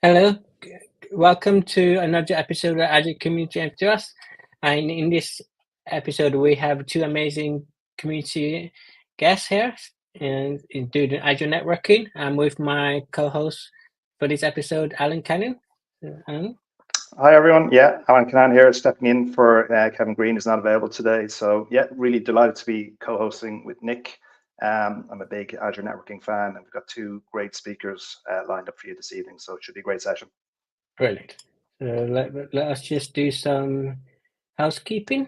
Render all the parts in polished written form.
Hello, welcome to another episode of Azure Community and Trust. And in this episode, we have two amazing community guests here, and including Azure Networking. I'm with my co-host for this episode, Alan Cannon. Alan? Hi everyone. Yeah, Alan Canan here, stepping in for Kevin Green, who's not available today. So yeah, really delighted to be co-hosting with Nick. I'm a big Azure Networking fan, and we've got two great speakers lined up for you this evening. So it should be a great session. Brilliant. So let us just do some housekeeping.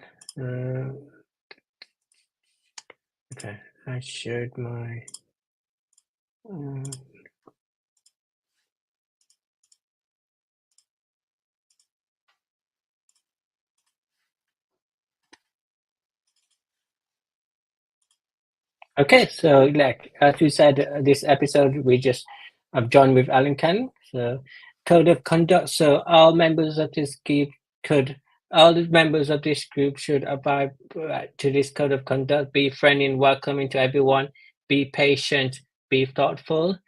Okay, I shared my. Okay, so like as we said, this episode I've joined with Alan Cannon. So code of conduct. So all members of this group all the members of this group should abide to this code of conduct. Be friendly and welcoming to everyone. Be patient. Be thoughtful.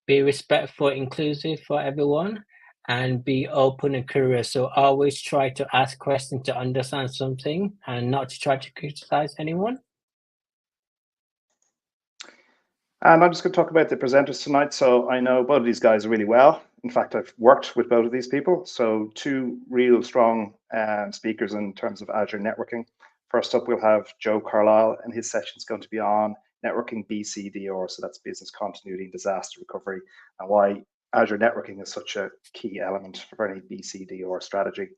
Be respectful, inclusive for everyone, and be open and curious. So always try to ask questions to understand something, and not to try to criticize anyone. And I'm just going to talk about the presenters tonight. So I know both of these guys really well. In fact, I've worked with both of these people. So two real strong speakers in terms of Azure networking. First up, we'll have Joe Carlyle, and his session is going to be on networking BCDR. So that's business continuity and disaster recovery, and why Azure networking is such a key element for any BCDR strategy.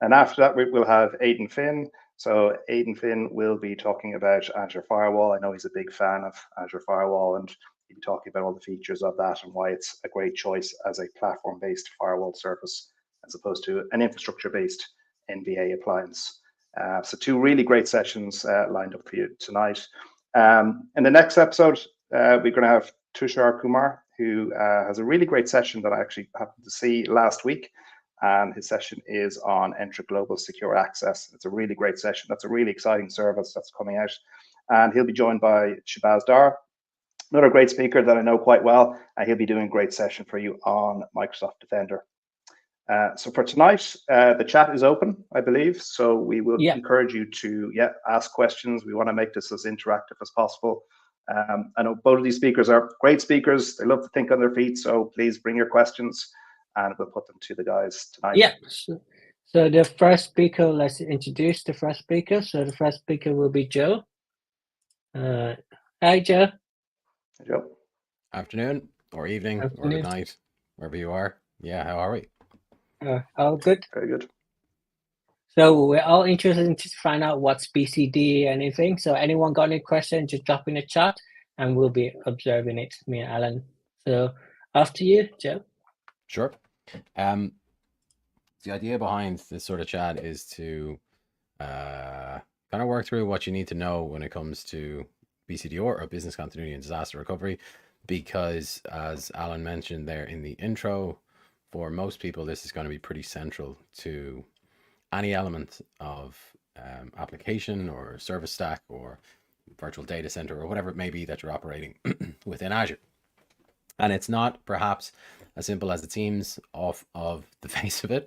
And after that, we'll have Aidan Finn. So Aidan Finn will be talking about Azure Firewall. I know he's a big fan of Azure Firewall, and he'll be talking about all the features of that and why it's a great choice as a platform-based firewall service as opposed to an infrastructure-based NVA appliance. So two really great sessions lined up for you tonight. In the next episode, we're going to have Tushar Kumar, who has a really great session that I actually happened to see last week. And his session is on Entra Global Secure Access. It's a really great session. That's a really exciting service that's coming out. And he'll be joined by Shabazz Dar, another great speaker that I know quite well. And he'll be doing a great session for you on Microsoft Defender. So for tonight, the chat is open, I believe. So we will encourage you to ask questions. We want to make this as interactive as possible. I know both of these speakers are great speakers. They love to think on their feet. So please bring your questions, and we'll put them to the guys tonight. Yeah. So the first speaker, let's introduce the first speaker. So the first speaker will be Joe. Hi, Joe. Hi, Joe. Afternoon or evening or good night, wherever you are. Yeah, how are we? All good. Very good. So we're all interested in to find out what's BCD and anything. So anyone got any questions, just drop in the chat, and we'll be observing it, me and Alan. So after you, Joe. Sure. The idea behind this sort of chat is to kind of work through what you need to know when it comes to BCDR, or business continuity and disaster recovery, because as Alan mentioned there in the intro, for most people this is going to be pretty central to any element of application or service stack or virtual data center or whatever it may be that you're operating within Azure. And it's not perhaps as simple as it seems off of the face of it.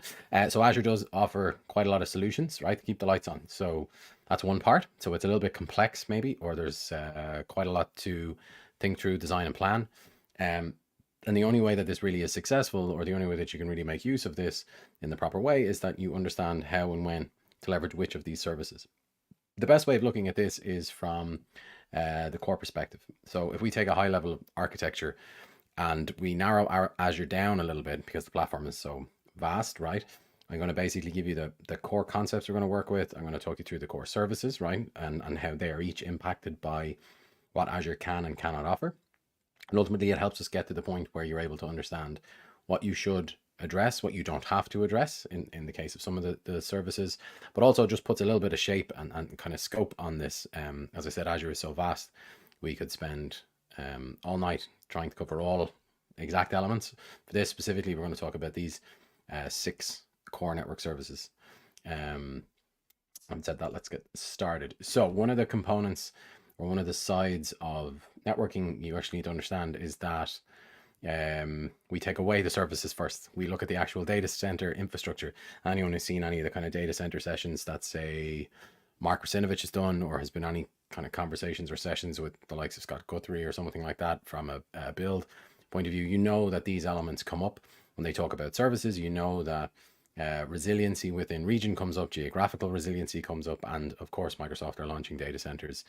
So Azure does offer quite a lot of solutions, right, to keep the lights on. So that's one part. So it's a little bit complex maybe, or there's quite a lot to think through, design and plan. And the only way that this really is successful, or the only way that you can really make use of this in the proper way, is that you understand how and when to leverage which of these services. The best way of looking at this is from the core perspective. So if we take a high level architecture and we narrow our Azure down a little bit because the platform is so vast, right? I'm going to basically give you the core concepts we're going to work with. I'm going to talk you through the core services, right? And how they are each impacted by what Azure can and cannot offer. And ultimately, it helps us get to the point where you're able to understand what you should address, what you don't have to address in the case of some of the services, but also just puts a little bit of shape and kind of scope on this. As I said, Azure is so vast, we could spend all night trying to cover all exact elements. For this specifically, we're going to talk about these 6 core network services. Having said that, let's get started. So one of the components, or one of the sides of networking you actually need to understand, is that we take away the services first. We look at the actual data center infrastructure. Anyone who's seen any of the kind of data center sessions that say Mark Rasinovich has done, or has been any kind of conversations or sessions with the likes of Scott Guthrie or something like that from a build point of view, you know that these elements come up when they talk about services. You know that resiliency within region comes up, geographical resiliency comes up, and of course Microsoft are launching data centers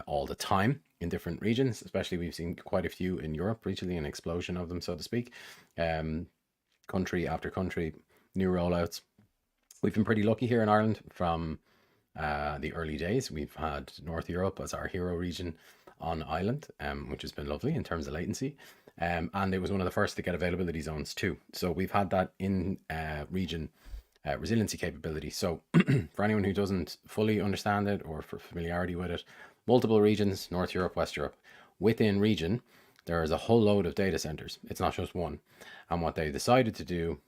all the time in different regions. Especially we've seen quite a few in Europe recently, an explosion of them, so to speak. Country after country, new rollouts. We've been pretty lucky here in Ireland from the early days. We've had North Europe as our hero region on island, which has been lovely in terms of latency. And it was one of the first to get availability zones too. So we've had that in region resiliency capability. So for anyone who doesn't fully understand it or for familiarity with it, multiple regions, North Europe, West Europe. Within region, there is a whole load of data centers. It's not just one. And what they decided to do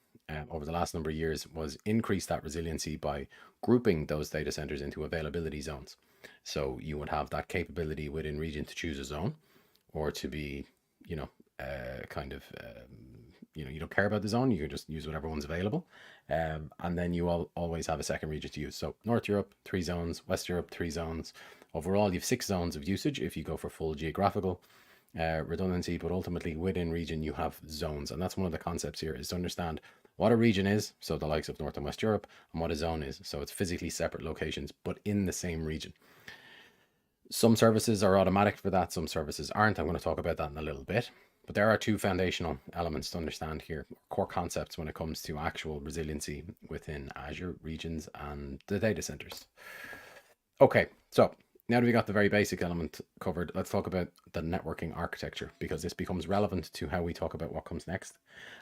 over the last number of years was increase that resiliency by grouping those data centers into availability zones. So you would have that capability within region to choose a zone, or to be, you know, you don't care about the zone, you can just use whatever one's available. And then you always have a second region to use. So North Europe, 3 zones, West Europe, 3 zones. Overall, you have 6 zones of usage if you go for full geographical redundancy, but ultimately within region you have zones. And that's one of the concepts here, is to understand what a region is, so the likes of North and West Europe, and what a zone is. So it's physically separate locations, but in the same region. Some services are automatic for that, some services aren't. I'm going to talk about that in a little bit. But there are 2 foundational elements to understand here, core concepts when it comes to actual resiliency within Azure regions and the data centers. Okay, so now that we got the very basic element covered, let's talk about the networking architecture, because this becomes relevant to how we talk about what comes next.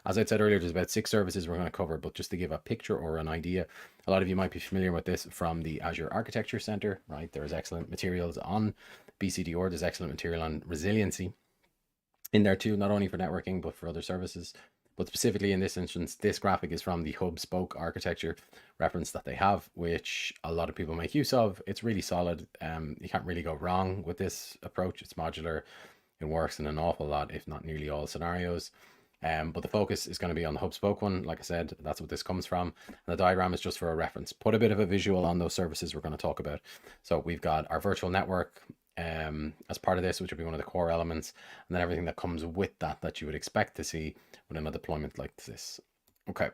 As I said earlier, there's about 6 services we're going to cover, but just to give a picture or an idea, a lot of you might be familiar with this from the Azure Architecture Center, right? There's excellent materials on BCDR, there's excellent material on resiliency in there too, not only for networking, but for other services. But specifically in this instance, this graphic is from the hub spoke architecture reference that they have, which a lot of people make use of. It's really solid. You can't really go wrong with this approach. It's modular. It works in an awful lot, if not nearly all scenarios. But the focus is going to be on the hub spoke one. Like I said, that's what this comes from. And the diagram is just for a reference. Put a bit of a visual on those services we're going to talk about. So we've got our virtual network as part of this, which will be one of the core elements, and then everything that comes with that you would expect to see within a deployment like this. Okay,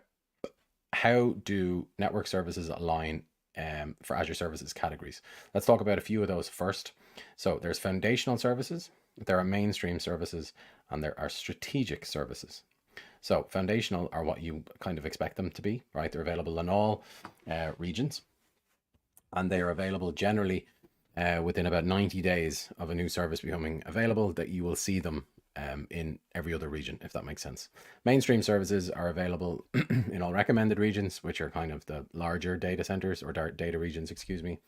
how do network services align for Azure services categories? Let's talk about a few of those first. So there's foundational services, there are mainstream services, and there are strategic services. So foundational are what you kind of expect them to be, right? They're available in all regions, and they are available generally within about 90 days of a new service becoming available, that you will see them in every other region, if that makes sense. Mainstream services are available in all recommended regions, which are kind of the larger data centers, or data regions, excuse me,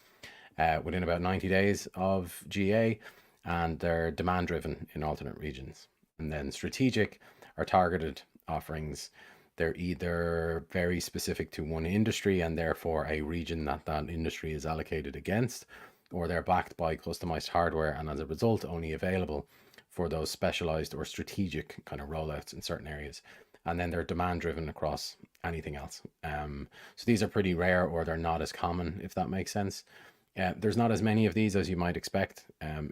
within about 90 days of GA, and they're demand driven in alternate regions. And then strategic are targeted offerings. They're either very specific to one industry and therefore a region that industry is allocated against, or they're backed by customized hardware and as a result only available for those specialized or strategic kind of rollouts in certain areas. And then they're demand driven across anything else. So these are pretty rare, or they're not as common, if that makes sense. There's not as many of these as you might expect.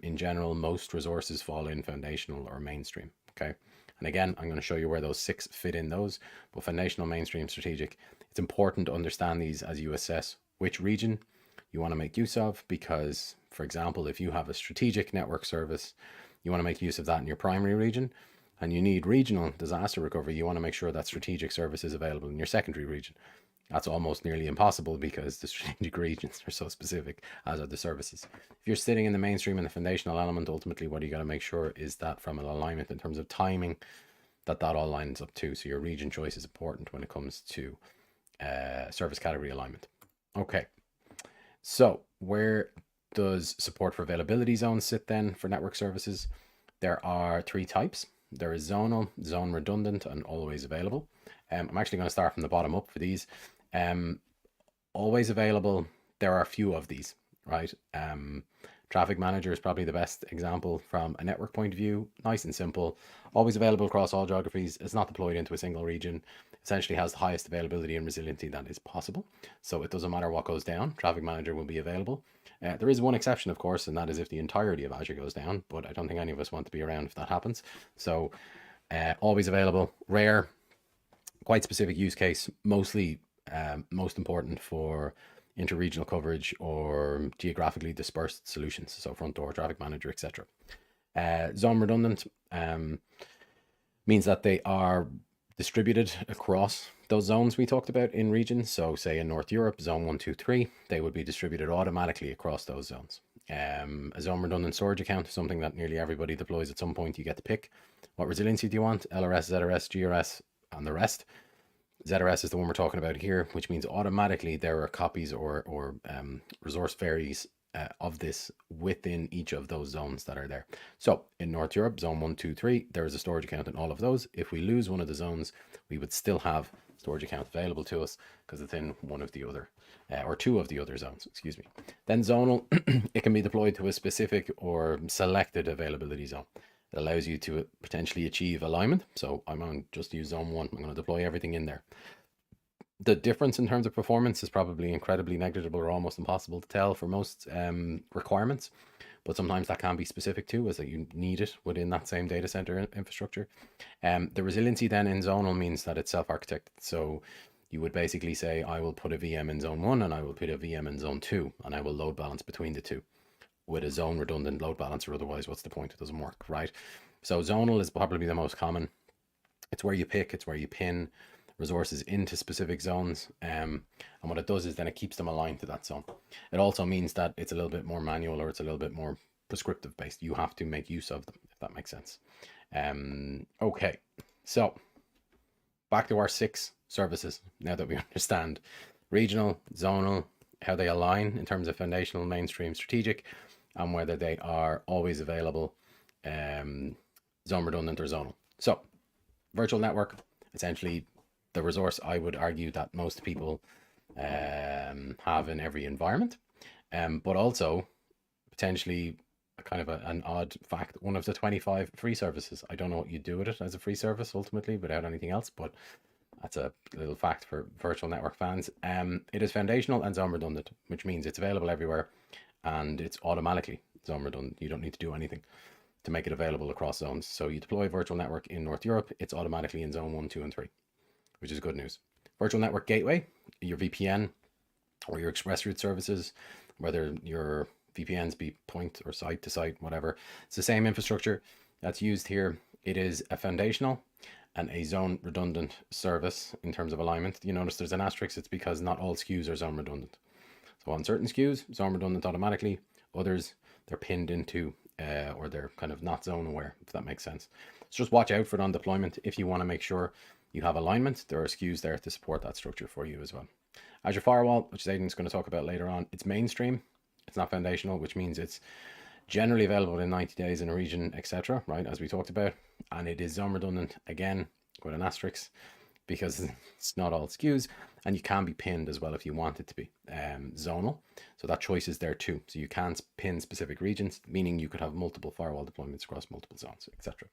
In general, most resources fall in foundational or mainstream. Okay. And again, I'm going to show you where those 6 fit in those, but foundational, mainstream, strategic. It's important to understand these as you assess which region you want to make use of, because, for example, if you have a strategic network service, you want to make use of that in your primary region, and you need regional disaster recovery, you want to make sure that strategic service is available in your secondary region. That's almost nearly impossible because the strategic regions are so specific, as are the services. If you're sitting in the mainstream and the foundational element, ultimately what you got to make sure is that from an alignment in terms of timing, that all lines up too. So your region choice is important when it comes to service category alignment. Okay. So where does support for availability zones sit then for network services? There are 3 types. There is zonal, zone redundant, and always available. I'm actually going to start from the bottom up for these. Always available, there are a few of these, right? Traffic Manager is probably the best example from a network point of view. Nice and simple, always available across all geographies. It's not deployed into a single region. Essentially has the highest availability and resiliency that is possible. So it doesn't matter what goes down, Traffic Manager will be available. There is one exception, of course, and that is if the entirety of Azure goes down, but I don't think any of us want to be around if that happens. So always available, rare, quite specific use case, mostly most important for interregional coverage or geographically dispersed solutions, so front door, Traffic Manager, etc. Zone redundant means that they are distributed across those zones we talked about in regions. So say in North Europe, zone 1, 2, 3, they would be distributed automatically across those zones. A zone redundant storage account is something that nearly everybody deploys at some point. You get to pick what resiliency do you want, LRS, ZRS, GRS, and the rest. ZRS is the one we're talking about here, which means automatically there are copies or resource ferries of this within each of those zones that are there. So in North Europe, zone 1, 2, 3, there is a storage account in all of those. If we lose one of the zones, we would still have storage account available to us because it's in one of the other or two of the other zones, excuse me. Then zonal, it can be deployed to a specific or selected availability zone. It allows you to potentially achieve alignment. So I'm going to just use zone 1. I'm going to deploy everything in there. The difference in terms of performance is probably incredibly negligible or almost impossible to tell for most requirements, but sometimes that can be specific too, is that you need it within that same data center infrastructure. The resiliency then in zonal means that it's self-architected. So you would basically say, I will put a VM in zone 1 and I will put a VM in zone 2, and I will load balance between the two with a zone redundant load balancer. Otherwise, what's the point? It doesn't work, right? So zonal is probably the most common. It's where you pick, it's where you pin resources into specific zones, and what it does is then it keeps them aligned to that zone. It also means that it's a little bit more manual, or it's a little bit more prescriptive based. You have to make use of them, if that makes sense. Okay, so back to our 6 services now that we understand regional, zonal, how they align in terms of foundational, mainstream, strategic, and whether they are always available, zone redundant or zonal. So virtual network, essentially the resource I would argue that most people have in every environment, but also potentially kind of an odd fact, one of the 25 free services. I don't know what you do with it as a free service ultimately without anything else, but that's a little fact for virtual network fans. It is foundational and zone redundant, which means it's available everywhere and it's automatically zone redundant. You don't need to do anything to make it available across zones. So you deploy a virtual network in North Europe, it's automatically in zone 1, 2, and 3, which is good news. Virtual network gateway, your VPN or your express route services, whether your VPNs be point or site to site, whatever, it's the same infrastructure that's used here. It is a foundational and a zone redundant service in terms of alignment. You notice there's an asterisk. It's because not all SKUs are zone redundant. So on certain SKUs, zone redundant automatically. Others, they're pinned into or they're kind of not zone aware, if that makes sense. So just watch out for it on deployment. If you want to make sure you have alignment, there are SKUs there to support that structure for you as well. Azure Firewall, which Aidan's going to talk about later on, it's mainstream. It's not foundational, which means it's generally available in 90 days in a region, etc., right, as we talked about. And it is zone redundant, again, with an asterisk, because it's not all SKUs, and you can be pinned as well if you want it to be zonal. So that choice is there too. So you can pin specific regions, meaning you could have multiple firewall deployments across multiple zones, etc.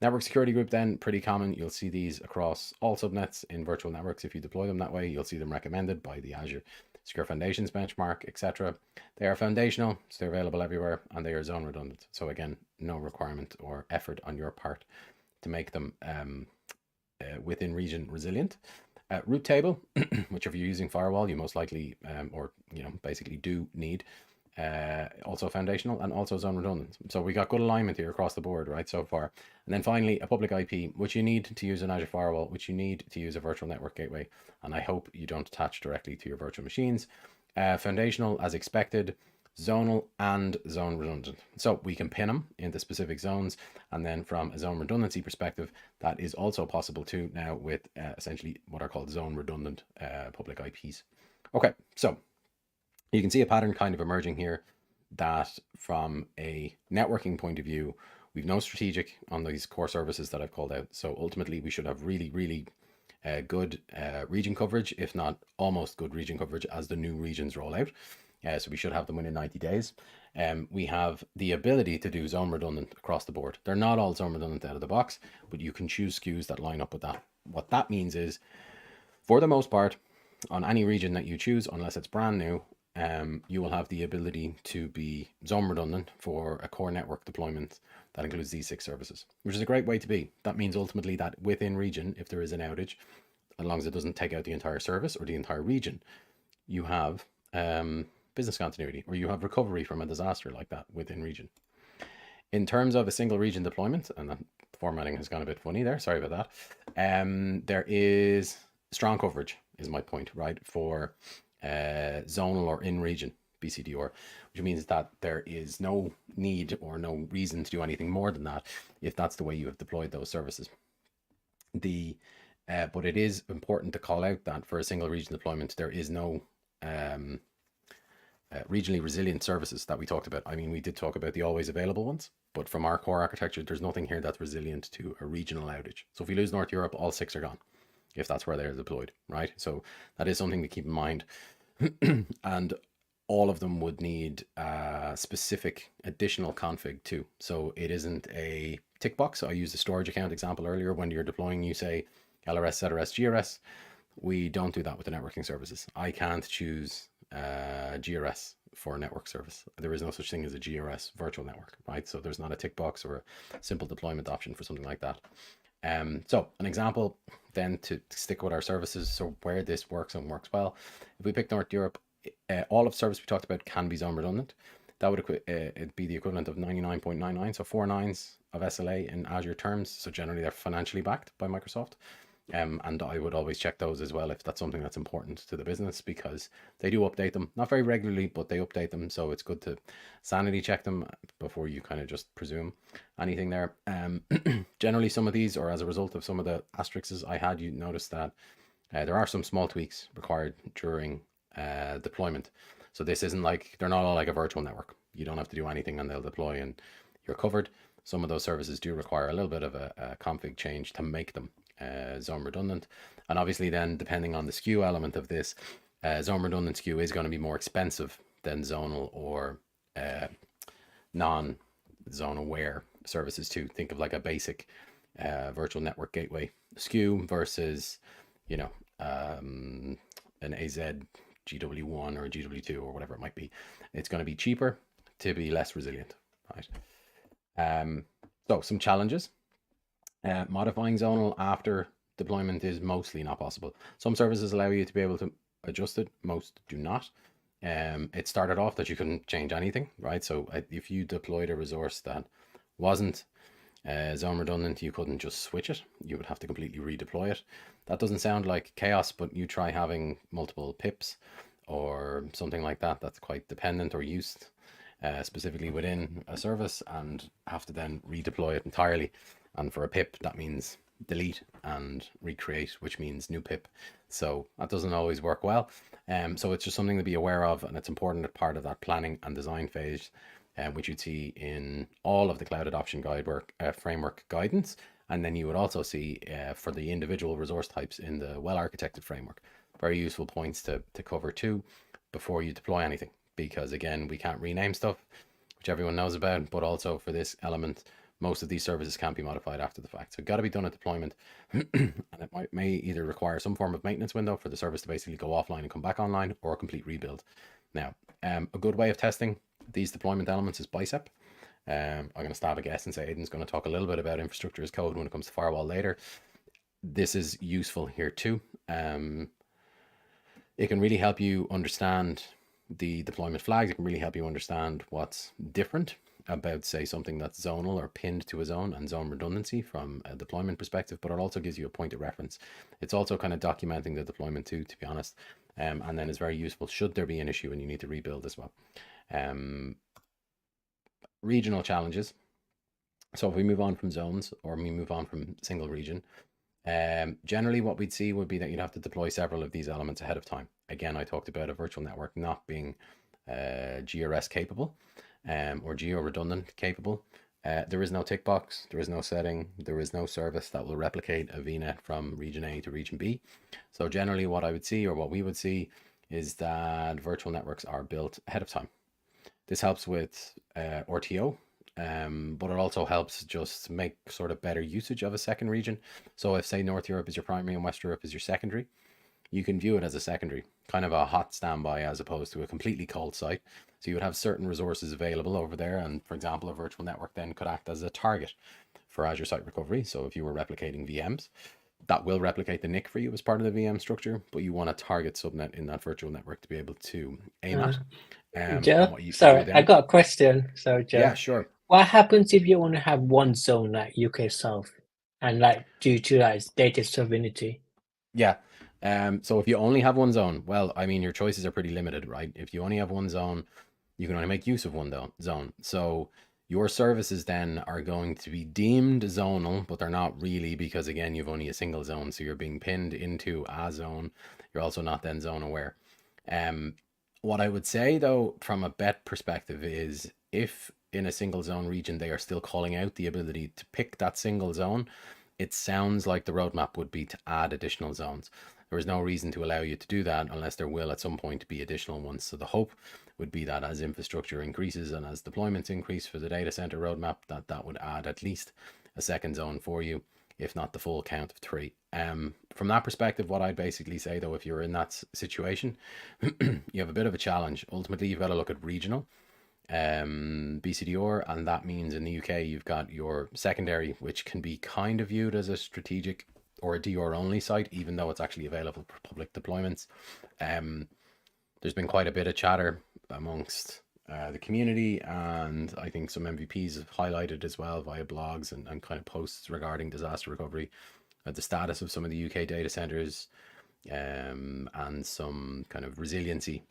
Network security group then, pretty common. You'll see these across all subnets in virtual networks. If you deploy them that way, you'll see them recommended by the Azure Secure Foundations benchmark, etc. They are foundational, so they're available everywhere, and they are zone redundant. So again, no requirement or effort on your part to make them within region resilient. Route table, which if you're using firewall, you most likely or basically do need. Also foundational and also zone redundant. So we got good alignment here across the board, right, so far. And then finally, a public IP, which you need to use an Azure Firewall, which you need to use a virtual network gateway. And I hope you don't attach directly to your virtual machines. Foundational, as expected, zonal and zone redundant. So we can pin them into specific zones. And then from a zone redundancy perspective, that is also possible too now with essentially what are called zone redundant public IPs. Okay, so you can see a pattern kind of emerging here that from a networking point of view, we've no strategic on these core services that I've called out. So ultimately we should have really, really good region coverage, if not almost good region coverage as the new regions roll out. So we should have them within 90 days. We have the ability to do zone redundant across the board. They're not all zone redundant out of the box, but you can choose SKUs that line up with that. What that means is, for the most part, on any region that you choose, unless it's brand new, you will have the ability to be zone redundant for a core network deployment that includes these 6 services, which is a great way to be. That means ultimately that within region, if there is an outage, as long as it doesn't take out the entire service or the entire region, you have business continuity, or you have recovery from a disaster like that within region. In terms of a single region deployment, and the formatting has gone a bit funny there, sorry about that. There is strong coverage, is my point, right, for zonal or in region BCDR, which means that there is no need or no reason to do anything more than that if that's the way you have deployed those services. But it is important to call out that for a single region deployment, there is no regionally resilient services that we talked about. I mean, we did talk about the always available ones, but from our core architecture, there's nothing here that's resilient to a regional outage. So if we lose North Europe, all 6 are gone, if that's where they're deployed, right? So that is something to keep in mind. And all of them would need a specific additional config too. So it isn't a tick box. I used the storage account example earlier. When you're deploying, you say LRS, ZRS, GRS. We don't do that with the networking services. I can't choose GRS for a network service. There is no such thing as a GRS virtual network, right? So there's not a tick box or a simple deployment option for something like that. So an example then to stick with our services, so where this works and works well, if we pick North Europe, all of the service we talked about can be zone redundant. That would it'd be the equivalent of 99.99, so 4 nines of SLA in Azure terms. So generally they're financially backed by Microsoft. And I would always check those as well if that's something that's important to the business, because they do update them, not very regularly, but they update them. So it's good to sanity check them before you kind of just presume anything there. Generally, some of these, or as a result of some of the asterisks I had, you notice that there are some small tweaks required during deployment. So this isn't like, they're not all like a virtual network. You don't have to do anything and they'll deploy and you're covered. Some of those services do require a little bit of a config change to make them zone redundant. And obviously then, depending on the SKU element of this, zone redundant SKU is going to be more expensive than zonal or non-zone aware services too. Think of like a basic virtual network gateway SKU versus, you know, an AZ GW1 or a GW2 or whatever it might be. It's going to be cheaper to be less resilient, right? So some challenges. Modifying zonal after deployment is mostly not possible. Some services allow you to be able to adjust it, most do not. It started off that you couldn't change anything, right? So if you deployed a resource that wasn't zone redundant, you couldn't just switch it. You would have to completely redeploy it. That doesn't sound like chaos, but you try having multiple pips or something like that that's quite dependent or used specifically within a service, and have to then redeploy it entirely. And for a pip, that means delete and recreate, which means new pip. So that doesn't always work well. So it's just something to be aware of, and it's important part of that planning and design phase, which you'd see in all of the cloud adoption framework guidance. And then you would also see for the individual resource types in the well-architected framework. Very useful points to cover too before you deploy anything, because again, we can't rename stuff, which everyone knows about, but also for this element, most of these services can't be modified after the fact. So it got to be done at deployment. And it may either require some form of maintenance window for the service to basically go offline and come back online, or a complete rebuild. Now, a good way of testing these deployment elements is Bicep. I'm going to stab a guess and say Aidan's going to talk a little bit about infrastructure as code when it comes to firewall later. This is useful here too. It can really help you understand the deployment flags. It can really help you understand what's different about, say, something that's zonal or pinned to a zone and zone redundancy from a deployment perspective, but it also gives you a point of reference. It's also kind of documenting the deployment too, to be honest, and then is very useful should there be an issue and you need to rebuild as well. Regional challenges. So if we move on from zones, or we move on from single region, generally what we'd see would be that you'd have to deploy several of these elements ahead of time. Again, I talked about a virtual network not being GRS capable or geo redundant capable. There is no tick box, there is no setting, there is no service that will replicate a VNet from region A to region B. So generally what I would see, or what we would see, is that virtual networks are built ahead of time. This helps with RTO, but it also helps just make sort of better usage of a second region. So if, say, North Europe is your primary and West Europe is your secondary, you can view it as a secondary, kind of a hot standby as opposed to a completely cold site. So you would have certain resources available over there. And for example, a virtual network then could act as a target for Azure Site Recovery. So if you were replicating VMs, that will replicate the NIC for you as part of the VM structure, but you want a target subnet in that virtual network to be able to aim at. Joe, sorry, I got a question. So, Joe, yeah, sure. What happens if you only have one zone like UK South, and like due to like data sovereignty? Yeah. So if you only have one zone, well, I mean, your choices are pretty limited, right? If you only have one zone, you can only make use of one zone. So your services then are going to be deemed zonal, but they're not really, because again, you've only a single zone. So you're being pinned into a zone. You're also not then zone aware. What I would say though, from a bet perspective, is if in a single zone region, they are still calling out the ability to pick that single zone, it sounds like the roadmap would be to add additional zones. There is no reason to allow you to do that unless there will at some point be additional ones. So the hope would be that as infrastructure increases and as deployments increase for the data center roadmap, that would add at least a second zone for you, if not the full count of 3. From that perspective, what I'd basically say though, if you're in that situation, you have a bit of a challenge. Ultimately, you've got to look at regional. BCDR, and that means in the UK you've got your secondary, which can be kind of viewed as a strategic or a DR only site, even though it's actually available for public deployments. There's been quite a bit of chatter amongst the community, and I think some MVPs have highlighted as well via blogs and kind of posts regarding disaster recovery, the status of some of the UK data centers, and some kind of resiliency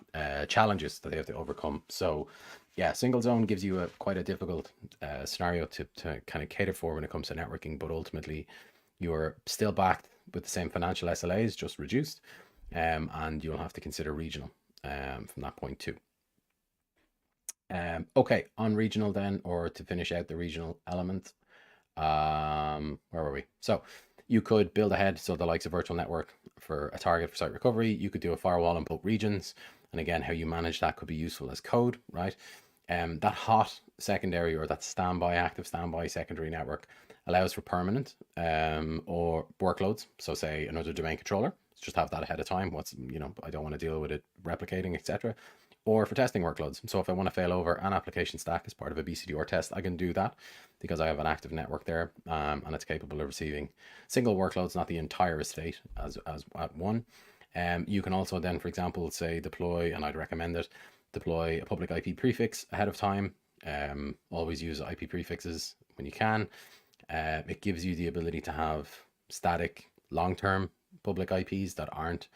challenges that they have to overcome. So yeah, single zone gives you quite a difficult scenario to kind of cater for when it comes to networking, but ultimately you're still backed with the same financial SLAs, just reduced, and you'll have to consider regional from that point too. Okay, on regional then, or to finish out the regional element, where were we? So you could build ahead, so the likes of virtual network for a target for site recovery. You could do a firewall in both regions, and again, how you manage that could be useful as code, right? That hot secondary, or that active standby secondary network allows for permanent or workloads. So say another domain controller, just have that ahead of time. I don't want to deal with it replicating, etc. Or for testing workloads. So if I want to fail over an application stack as part of a BCDR test, I can do that because I have an active network there, and it's capable of receiving single workloads, not the entire estate as at one. You can also then, for example, say deploy, and I'd recommend it, deploy a public IP prefix ahead of time. Always use IP prefixes when you can. It gives you the ability to have static long-term public IPs that aren't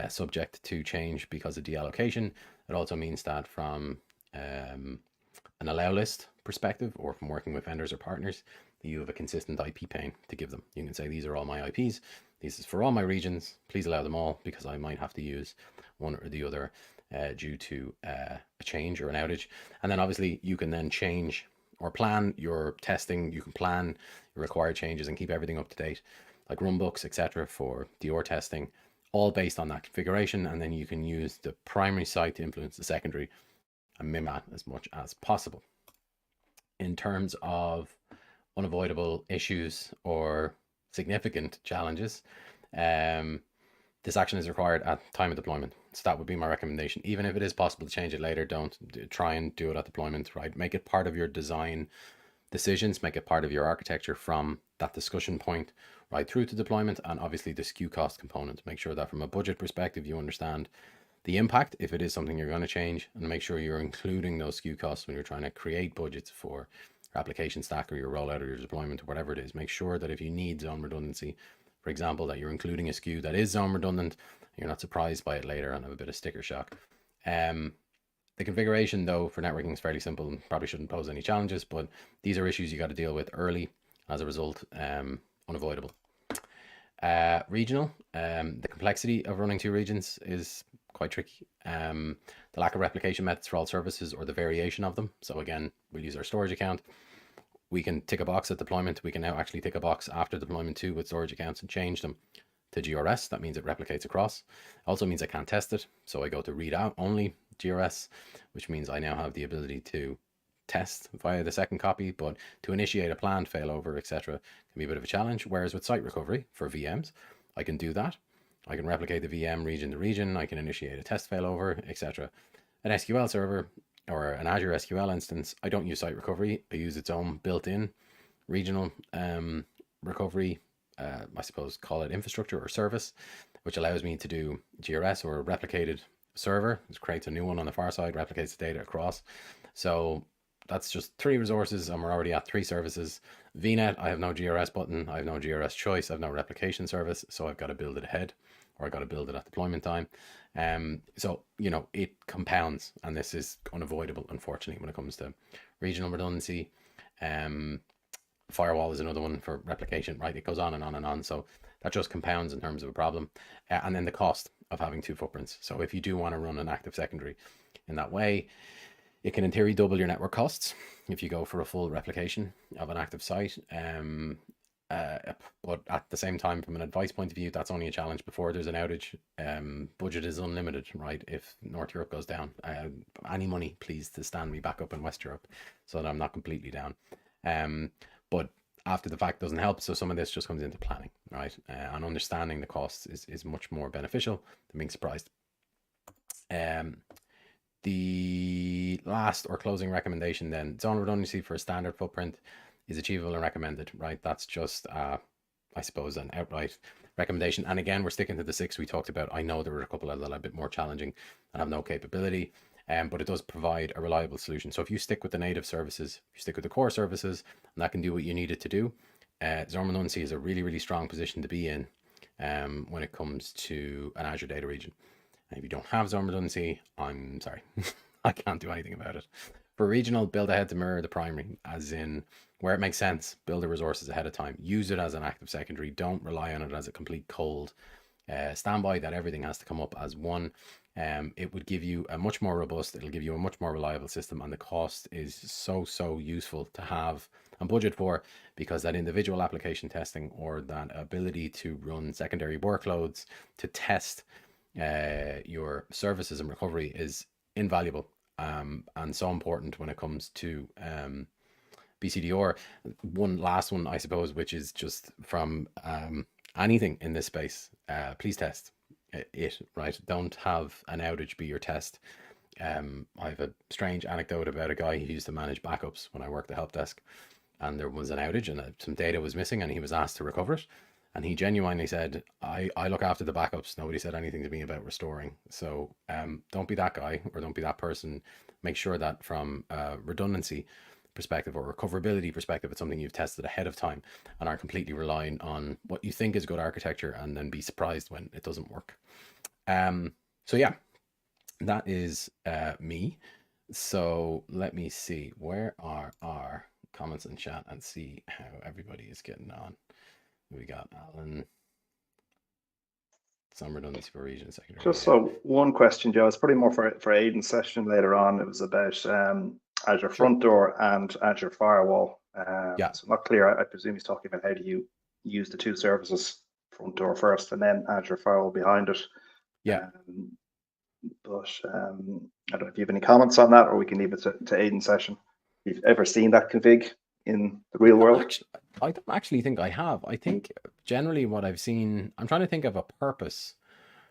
subject to change because of deallocation. It also means that from an allow list perspective, or from working with vendors or partners, you have a consistent IP pane to give them. You can say, these are all my IPs. This is for all my regions. Please allow them all, because I might have to use one or the other due to a change or an outage. And then obviously you can then change or plan your testing. You can plan your required changes and keep everything up to date, like runbooks, etc., for DR testing, all based on that configuration. And then you can use the primary site to influence the secondary and mim that as much as possible. In terms of unavoidable issues or significant challenges, this action is required at time of deployment. So that would be my recommendation. Even if it is possible to change it later, don't try and do it at deployment, right? Make it part of your design decisions, make it part of your architecture from that discussion point right through to deployment. And obviously the SKU cost component, make sure that from a budget perspective, you understand the impact if it is something you're going to change, and make sure you're including those SKU costs when you're trying to create budgets for your application stack or your rollout or your deployment or whatever it is. Make sure that if you need zone redundancy, for example, that you're including a SKU that is zone redundant, you're not surprised by it later and have a bit of sticker shock. The configuration though for networking is fairly simple and probably shouldn't pose any challenges, but these are issues you got to deal with early, as a result, unavoidable. Regional, the complexity of running 2 regions is quite tricky. The lack of replication methods for all services, or the variation of them. So again, we'll use our storage account. We can tick a box at deployment. We can now actually tick a box after deployment too with storage accounts and change them to GRS. That means it replicates across. Also means I can't test it. So I go to read out only GRS, which means I now have the ability to test via the second copy, but to initiate a planned failover, etc., can be a bit of a challenge. Whereas with site recovery for VMs, I can do that. I can replicate the VM region to region. I can initiate a test failover, etc. An SQL server or an Azure SQL instance, I don't use site recovery. I use its own built-in regional recovery, I suppose call it infrastructure or service, which allows me to do GRS or a replicated server. It creates a new one on the far side, replicates the data across. So that's just 3 resources and we're already at 3 services. VNet, I have no GRS button, I have no GRS choice, I have no replication service, so I've got to build it ahead, or I've got to build it at deployment time. So, you know, it compounds, and this is unavoidable, unfortunately, when it comes to regional redundancy. Firewall is another one for replication, right? It goes on and on and on. So that just compounds in terms of a problem. And then the cost of having 2 footprints. So if you do want to run an active secondary in that way, it can in theory double your network costs if you go for a full replication of an active site. But at the same time, from an advice point of view, that's only a challenge before there's an outage. Budget is unlimited, right? If North Europe goes down, any money, please, to stand me back up in West Europe so that I'm not completely down. But after the fact doesn't help. So some of this just comes into planning, right? And understanding the costs is much more beneficial than being surprised. The last or closing recommendation then, zone redundancy for a standard footprint is achievable and recommended, right? That's just, I suppose, an outright recommendation. And again, we're sticking to the 6 we talked about. I know there are a couple that are a bit more challenging and have no capability, but it does provide a reliable solution. So if you stick with the native services, you stick with the core services, and that can do what you need it to do, zone redundancy is a really, really strong position to be in when it comes to an Azure data region. And if you don't have zone redundancy, I'm sorry, I can't do anything about it. For regional, build ahead to mirror the primary, as in where it makes sense, build the resources ahead of time, use it as an active secondary, don't rely on it as a complete cold standby that everything has to come up as one. It would give you a much more robust, it'll give you a much more reliable system, and the cost is so useful to have and budget for, because that individual application testing or that ability to run secondary workloads to test your services and recovery is invaluable and so important when it comes to BCDR. One last one, I suppose, which is just from anything in this space, please test it, right? Don't have an outage be your test. I have a strange anecdote about a guy who used to manage backups when I worked the help desk, and there was an outage and some data was missing and he was asked to recover it. And he genuinely said, I look after the backups. Nobody said anything to me about restoring. So don't be that guy or don't be that person. Make sure that from a redundancy perspective or recoverability perspective, it's something you've tested ahead of time and are completely relying on what you think is good architecture, and then be surprised when it doesn't work. So yeah, that is me. So let me see, where are our comments in chat and see how everybody is getting on. We got Alan. Some redundancy for region secondary. Just so one question, Joe. It's probably more for Aidan's session later on. It was about Azure Front Door and Azure Firewall. Yeah. So not clear. I presume he's talking about how do you use the 2 services, Front Door first and then Azure Firewall behind it. Yeah. But I don't know if you have any comments on that, or we can leave it to Aidan's session. If you've ever seen that config in the real world? I don't actually think I have. I think generally what I've seen, I'm trying to think of a purpose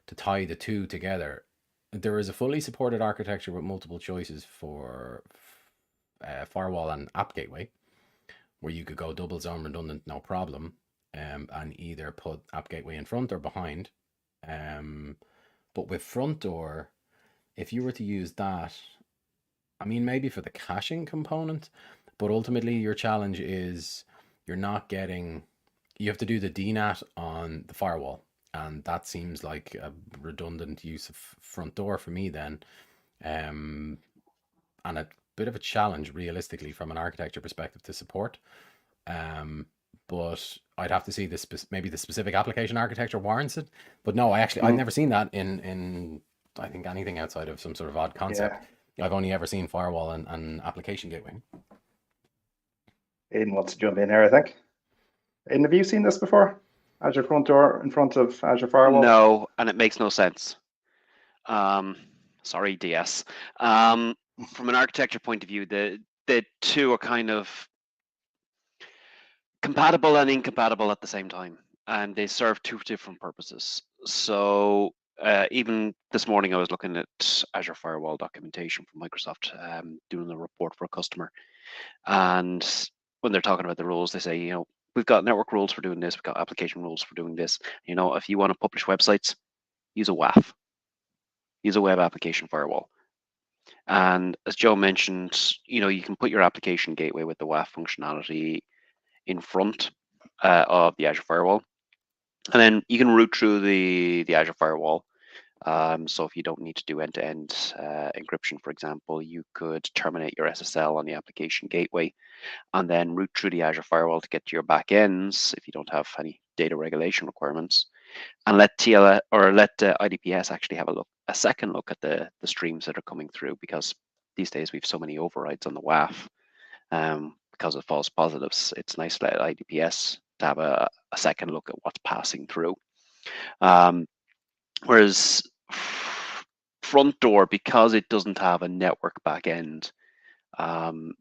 to tie the 2 together. There is a fully supported architecture with multiple choices for firewall and app gateway, where you could go double zone redundant, no problem, and either put app gateway in front or behind. But with front door, if you were to use that, I mean, maybe for the caching component, but ultimately your challenge is you're not getting, you have to do the DNAT on the firewall. And that seems like a redundant use of front door for me then. And a bit of a challenge realistically from an architecture perspective to support. But I'd have to see this, maybe the specific application architecture warrants it. But no, I've never seen that in I think anything outside of some sort of odd concept. Yeah. I've only ever seen firewall and application gateway. Aidan wants to jump in here, I think. Aidan, have you seen this before? Azure front door in front of Azure Firewall? No, and it makes no sense. Sorry, DS. From an architecture point of view, the two are kind of compatible and incompatible at the same time, and they serve two different purposes. So even this morning, I was looking at Azure Firewall documentation from Microsoft, doing a report for a customer, and when they're talking about the rules, they say, you know, we've got network rules for doing this, we've got application rules for doing this. You know, if you want to publish websites, use a WAF, use a web application firewall. And as Joe mentioned, you know, you can put your application gateway with the WAF functionality in front of the Azure Firewall, and then you can route through the Azure Firewall. So if you don't need to do end-to-end encryption, for example, you could terminate your SSL on the application gateway and then route through the Azure Firewall to get to your backends if you don't have any data regulation requirements, and let IDPS actually have a second look at the streams that are coming through, because these days we have so many overrides on the WAF because of false positives. It's nice to let IDPS to have a second look at what's passing through. Whereas front door, because it doesn't have a network backend,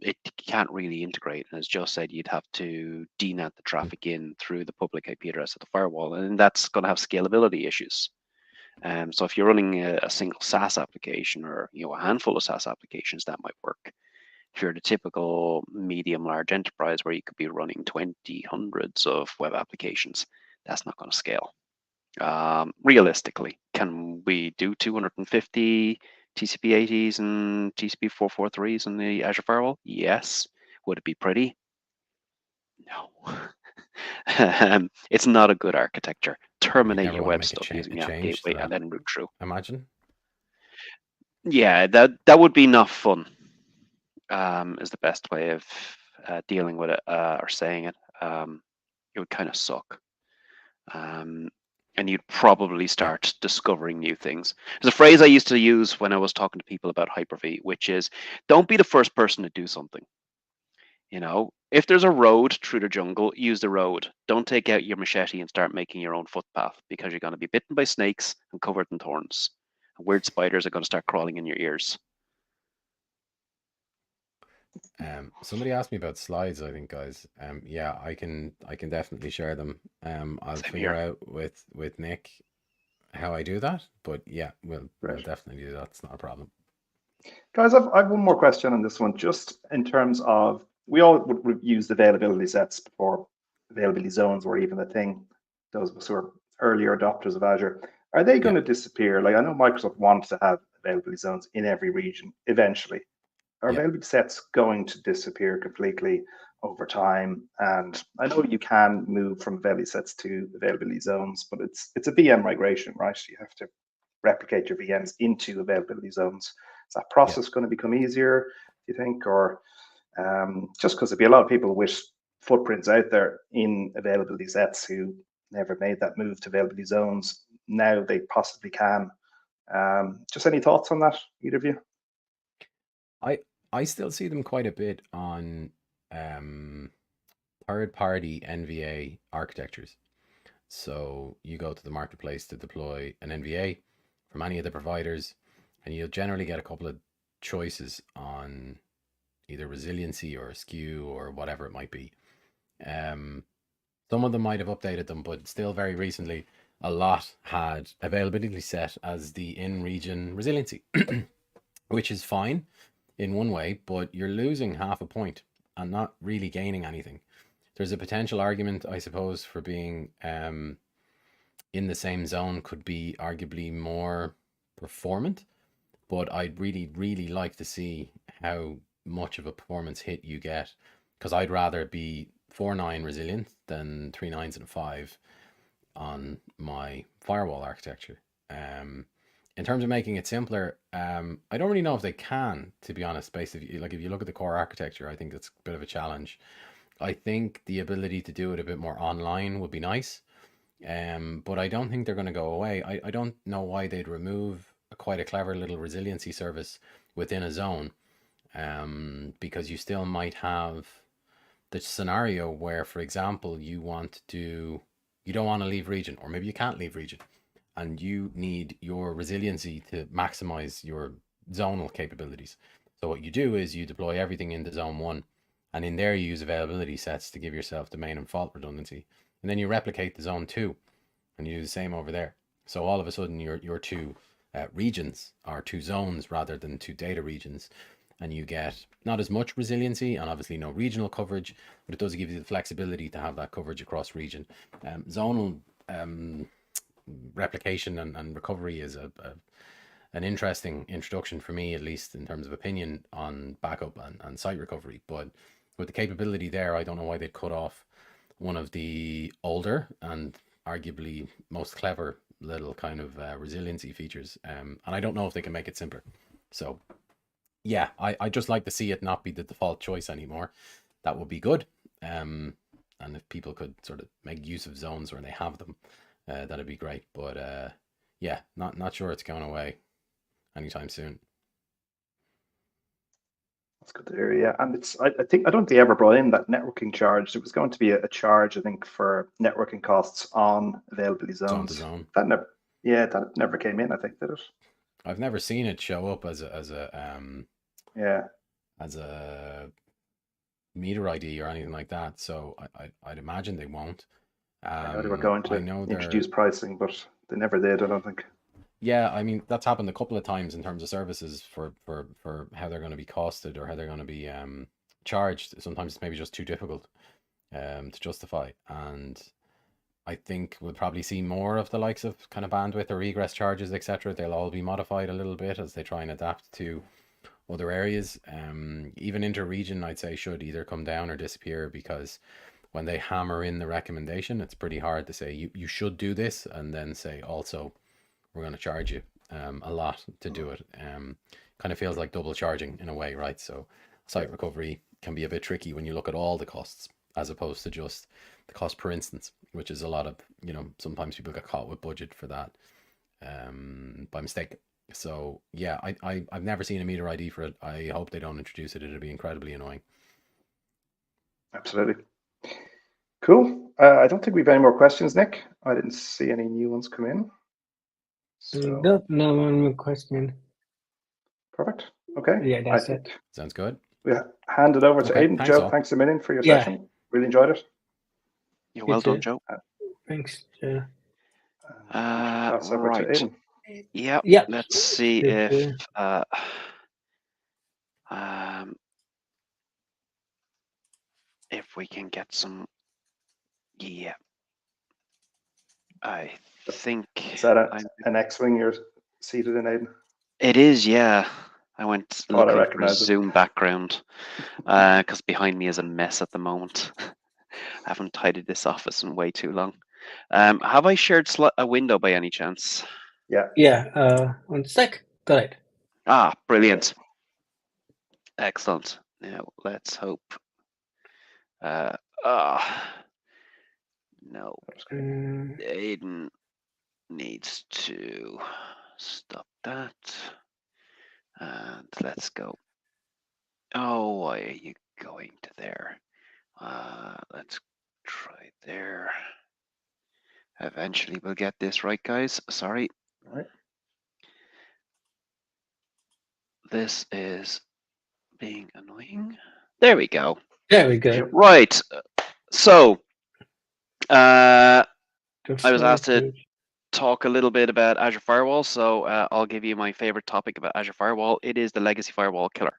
it can't really integrate. And as Joe said, you'd have to DNAT the traffic in through the public IP address of the firewall, and that's going to have scalability issues. So if you're running a single SaaS application, or a handful of SaaS applications, that might work. If you're the typical medium large enterprise where you could be running 20 hundreds of web applications, that's not going to scale. Realistically, can we do 250 TCP/80s and TCP 443s in the Azure Firewall? Yes. Would it be pretty? No. It's not a good architecture. Terminate your web stuff using the app gateway and then route through. Imagine. Yeah, that would be not fun. Is the best way of dealing with it or saying it. It would kind of suck. And you'd probably start discovering new things. There's a phrase I used to use when I was talking to people about Hyper-V, which is, don't be the first person to do something. If there's a road through the jungle, use the road. Don't take out your machete and start making your own footpath, because you're going to be bitten by snakes and covered in thorns. Weird spiders are going to start crawling in your ears. Somebody asked me about slides, I think, guys. Yeah, I can definitely share them. I'll figure out with Nick how I do that, but yeah, we'll definitely do that. It's not a problem. Guys, I've one more question on this one, just in terms of, we all would use availability sets before availability zones were even a thing. Those of us who are earlier adopters of Azure, are they going to disappear? Like, I know Microsoft wants to have availability zones in every region eventually. Are availability sets going to disappear completely over time? And I know you can move from availability sets to availability zones, but it's a VM migration, right? You have to replicate your VMs into availability zones. Is that process going to become easier, do you think? Or just because there'll be a lot of people with footprints out there in availability sets who never made that move to availability zones, now they possibly can. Just any thoughts on that, either of you? I still see them quite a bit on third-party NVA architectures. So you go to the marketplace to deploy an NVA from any of the providers, and you'll generally get a couple of choices on either resiliency or SKU or whatever it might be. Some of them might have updated them, but still very recently, a lot had availability set as the in-region resiliency, which is fine in one way, but you're losing half a point and not really gaining anything. There's a potential argument, I suppose, for being in the same zone could be arguably more performant, but I'd really like to see how much of a performance hit you get, because I'd rather be 4.9 resilient than 3 nines and a 5 on my firewall architecture. In terms of making it simpler, I don't really know if they can, to be honest. Basically, like, if you look at the core architecture, I think it's a bit of a challenge. I think the ability to do it a bit more online would be nice, but I don't think they're going to go away. I don't know why they'd remove quite a clever little resiliency service within a zone, because you still might have the scenario where, for example, you want to do you don't want to leave region, or maybe you can't leave region, and you need your resiliency to maximize your zonal capabilities. So what you do is you deploy everything into zone 1, and in there you use availability sets to give yourself domain and fault redundancy, and then you replicate the zone 2 and you do the same over there. So all of a sudden your two regions are 2 zones rather than 2 data regions, and you get not as much resiliency and obviously no regional coverage, but it does give you the flexibility to have that coverage across region. Zonal replication and recovery is an interesting introduction for me, at least in terms of opinion on backup and site recovery. But with the capability there, I don't know why they'd cut off one of the older and arguably most clever little kind of resiliency features. And I don't know if they can make it simpler. So yeah, I just like to see it not be the default choice anymore. That would be good. And if people could sort of make use of zones where they have them, that'd be great. But yeah, not sure it's going away anytime soon. That's good to hear. Yeah, and it's I don't think they ever brought in that networking charge. It was going to be a charge, I think, for networking costs on availability zones. Zone to zone. That never came in, I think, did it? I've never seen it show up as a meter ID or anything like that. So I'd imagine they won't. I know they were going to introduce pricing, but they never did, I don't think. Yeah, I mean, that's happened a couple of times in terms of services for how they're going to be costed or how they're going to be charged. Sometimes it's maybe just too difficult to justify. And I think we'll probably see more of the likes of kind of bandwidth or egress charges, etc. They'll all be modified a little bit as they try and adapt to other areas. Even inter-region, I'd say, should either come down or disappear, because when they hammer in the recommendation, it's pretty hard to say you should do this and then say also we're going to charge you a lot to do it. Kind of feels like double charging in a way, right? So site recovery can be a bit tricky when you look at all the costs as opposed to just the cost per instance, which is a lot of, sometimes people get caught with budget for that by mistake. So yeah, I've never seen a meter ID for it. I hope they don't introduce it. It'll be incredibly annoying. Absolutely. Cool. I don't think we've any more questions, Nick. I didn't see any new ones come in. So. No one more question. Perfect. Okay. Yeah, that's it. Sounds good. We hand it over to Aidan. Thanks, Joe, all. thanks a million for your session. Really enjoyed it. You're well done, Joe. Thanks, Joe. Right. Yeah. Let's see if we can get some. Yeah. I think. Is that an X-wing you're seated in, Aidan? It is, yeah. I went looking for a Zoom background because behind me is a mess at the moment. I haven't tidied this office in way too long. Have I shared a window by any chance? Yeah. Yeah. 1 sec. Got it. Ah, brilliant. Excellent. Now let's hope. No. Aidan needs to stop that. And let's go. Oh, why are you going to there? Let's try there. Eventually we'll get this right, guys. Sorry. All right. This is being annoying. There we go. There we go. Right. So, I was asked to talk a little bit about Azure Firewall, so I'll give you my favorite topic about Azure Firewall. It is the legacy firewall killer.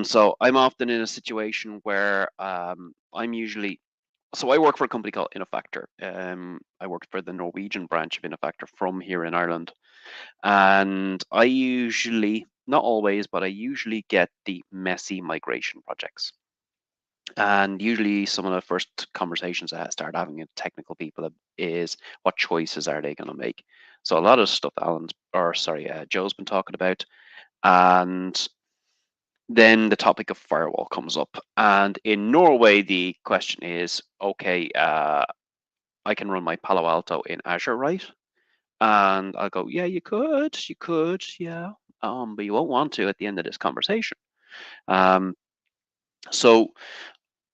So I'm often in a situation where I'm usually, so I work for a company called Innofactor. I work for the Norwegian branch of Innofactor from here in Ireland. And I usually, not always, but I usually get the messy migration projects. And usually some of the first conversations I start having with technical people is what choices are they going to make? So a lot of stuff Joe's been talking about. And then the topic of firewall comes up. And in Norway, the question is, okay, I can run my Palo Alto in Azure, right? And I'll go, yeah, you could, yeah. But you won't want to at the end of this conversation. So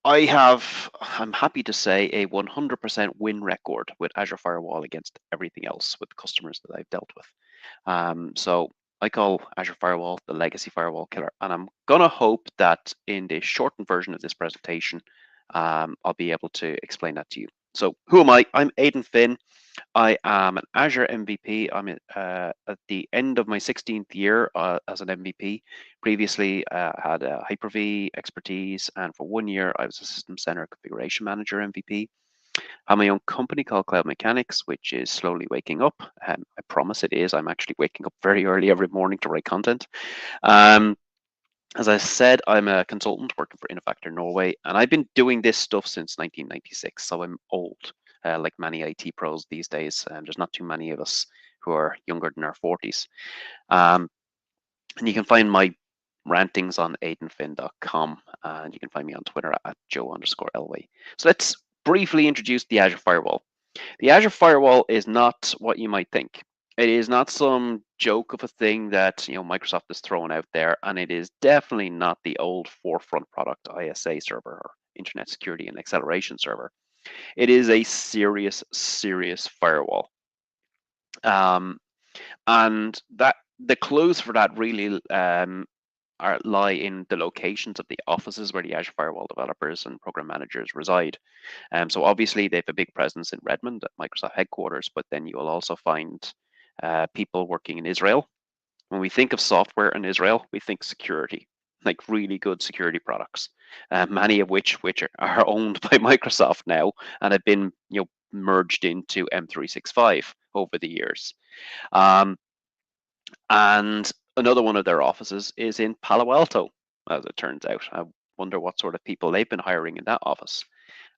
I'm happy to say, a 100% win record with Azure Firewall against everything else with customers that I've dealt with. So I call Azure Firewall the legacy firewall killer, and I'm gonna hope that in the shortened version of this presentation, I'll be able to explain that to you. So who am I? I'm Aidan Finn. I am an Azure MVP. I'm at the end of my 16th year as an MVP. Previously, I had Hyper-V expertise, and for 1 year, I was a System Center Configuration Manager MVP. I have my own company called Cloud Mechanics, which is slowly waking up. I promise it is. I'm actually waking up very early every morning to write content. As I said, I'm a consultant working for Innofactor Norway, and I've been doing this stuff since 1996, so I'm old, like many IT pros these days. There's not too many of us who are younger than our 40s. And you can find my rantings on aidanfinn.com, and you can find me on Twitter at Joe_Elway. So let's briefly introduce the Azure Firewall. The Azure Firewall is not what you might think. It is not some joke of a thing that Microsoft is throwing out there, and it is definitely not the old forefront product ISA server or Internet Security and Acceleration server. It is a serious firewall, and that the clues for that really lie in the locations of the offices where the Azure Firewall developers and program managers reside. So obviously they have a big presence in Redmond at Microsoft headquarters, but then you will also find people working in Israel. When we think of software in Israel, we think security, like really good security products, many of which are owned by Microsoft now and have been merged into M365 over the years. And another one of their offices is in Palo Alto, as it turns out. I wonder what sort of people they've been hiring in that office,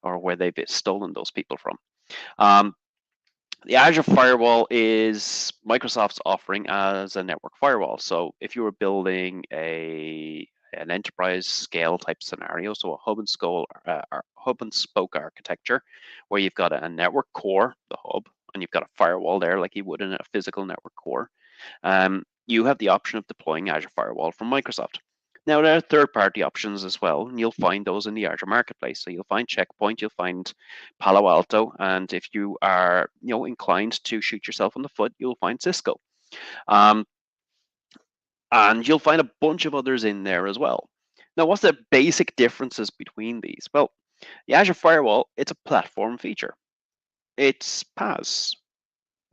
or where they've stolen those people from. The Azure Firewall is Microsoft's offering as a network firewall. So if you were building an enterprise scale type scenario, so a hub and spoke architecture, where you've got a network core, the hub, and you've got a firewall there like you would in a physical network core, you have the option of deploying Azure Firewall from Microsoft. Now, there are third-party options as well, and you'll find those in the Azure Marketplace. So you'll find Checkpoint, you'll find Palo Alto, and if you are inclined to shoot yourself in the foot, you'll find Cisco. And you'll find a bunch of others in there as well. Now, what's the basic differences between these? Well, the Azure Firewall, it's a platform feature. It's PaaS.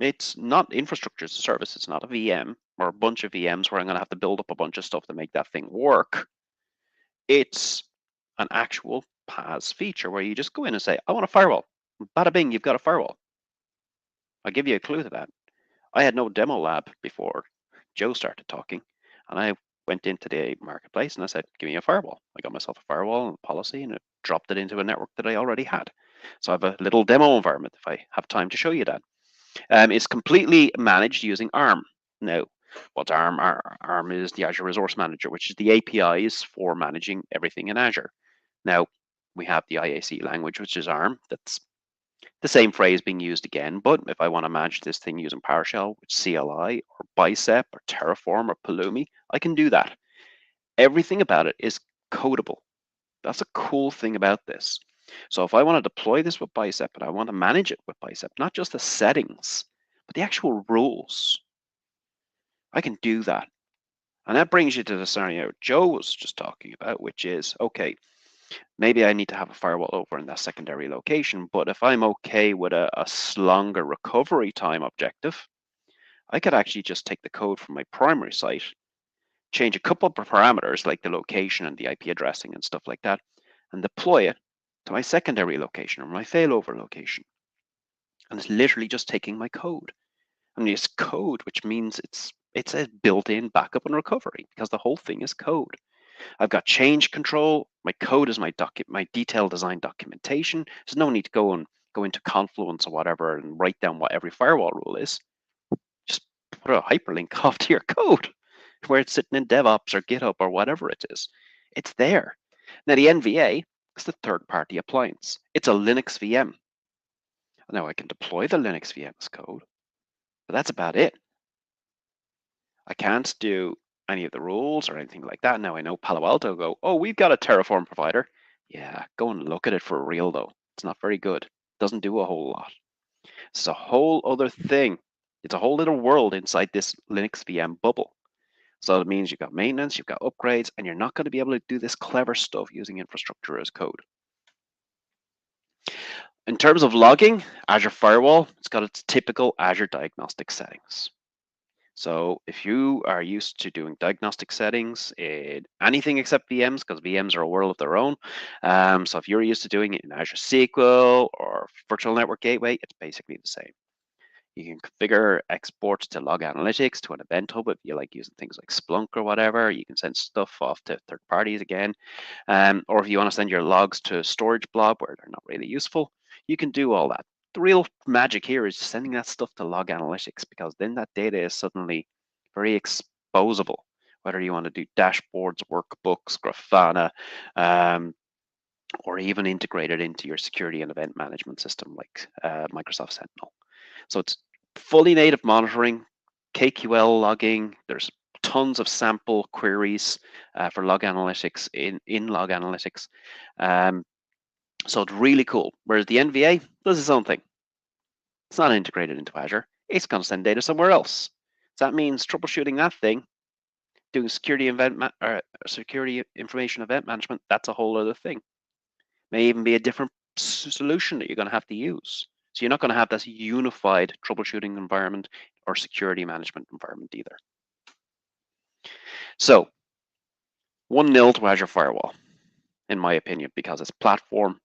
It's not infrastructure as a service. It's not a VM or a bunch of VMs where I'm going to have to build up a bunch of stuff to make that thing work. It's an actual PaaS feature where you just go in and say, I want a firewall. Bada bing, you've got a firewall. I'll give you a clue to that. I had no demo lab before Joe started talking, and I went into the marketplace and I said, give me a firewall. I got myself a firewall and a policy, and it dropped it into a network that I already had. So I have a little demo environment if I have time to show you that. It's completely managed using ARM. Now, what's ARM? ARM is the Azure Resource Manager, which is the APIs for managing everything in Azure. Now, we have the IAC language, which is ARM. That's the same phrase being used again, but if I want to manage this thing using PowerShell, with CLI, or Bicep, or Terraform, or Pulumi, I can do that. Everything about it is codable. That's a cool thing about this. So if I want to deploy this with Bicep and I want to manage it with Bicep, not just the settings, but the actual rules, I can do that. And that brings you to the scenario Joe was just talking about, which is, okay, maybe I need to have a firewall over in that secondary location, but if I'm okay with a longer recovery time objective, I could actually just take the code from my primary site, change a couple of parameters like the location and the IP addressing and stuff like that, and deploy it to my secondary location or my failover location. And it's literally just taking my code. And it's code, which means it's a built-in backup and recovery because the whole thing is code. I've got change control. My code is my detailed design documentation. There's no need to go into Confluence or whatever and write down what every firewall rule is. Just put a hyperlink off to your code where it's sitting in DevOps or GitHub or whatever it is. It's there. Now the NVA is the third-party appliance. It's a Linux VM. Now I can deploy the Linux VM as code, but that's about it. I can't do any of the rules or anything like that. Now I know Palo Alto go, oh, we've got a Terraform provider. Yeah, go and look at it for real though. It's not very good. Doesn't do a whole lot. It's a whole other thing. It's a whole little world inside this Linux VM bubble. So it means you've got maintenance, you've got upgrades, and you're not going to be able to do this clever stuff using infrastructure as code. In terms of logging, Azure Firewall, it's got its typical Azure diagnostic settings. So if you are used to doing diagnostic settings in anything except VMs, because VMs are a world of their own. So if you're used to doing it in Azure SQL or Virtual Network Gateway, it's basically the same. You can configure exports to log analytics to an event hub if you like using things like Splunk or whatever. You can send stuff off to third parties again. Or if you want to send your logs to a storage blob where they're not really useful, you can do all that. The real magic here is sending that stuff to log analytics, because then that data is suddenly very exposable, whether you want to do dashboards, workbooks, Grafana, or even integrate it into your security and event management system like Microsoft Sentinel. So it's fully native monitoring, KQL logging. There's tons of sample queries for log analytics in log analytics. So it's really cool. Whereas the NVA does its own thing. It's not integrated into Azure. It's going to send data somewhere else. So that means troubleshooting that thing, doing security information event management, that's a whole other thing. May even be a different solution that you're going to have to use. So you're not going to have this unified troubleshooting environment or security management environment either. So 1-0 to Azure Firewall, in my opinion, because it's platform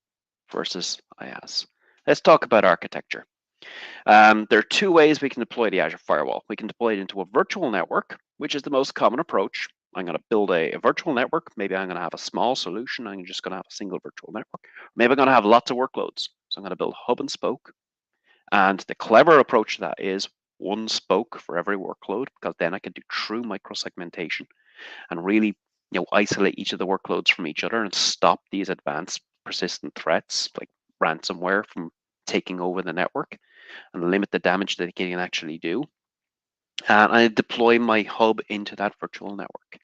versus IaaS. Let's talk about architecture. There are two ways we can deploy the Azure Firewall. We can deploy it into a virtual network, which is the most common approach. I'm going to build a virtual network. Maybe I'm going to have a small solution. I'm just going to have a single virtual network. Maybe I'm going to have lots of workloads. So I'm going to build hub and spoke. And the clever approach to that is one spoke for every workload, because then I can do true microsegmentation and really isolate each of the workloads from each other and stop these advanced persistent threats like ransomware from taking over the network and limit the damage that it can actually do. And I deploy my hub into that virtual network,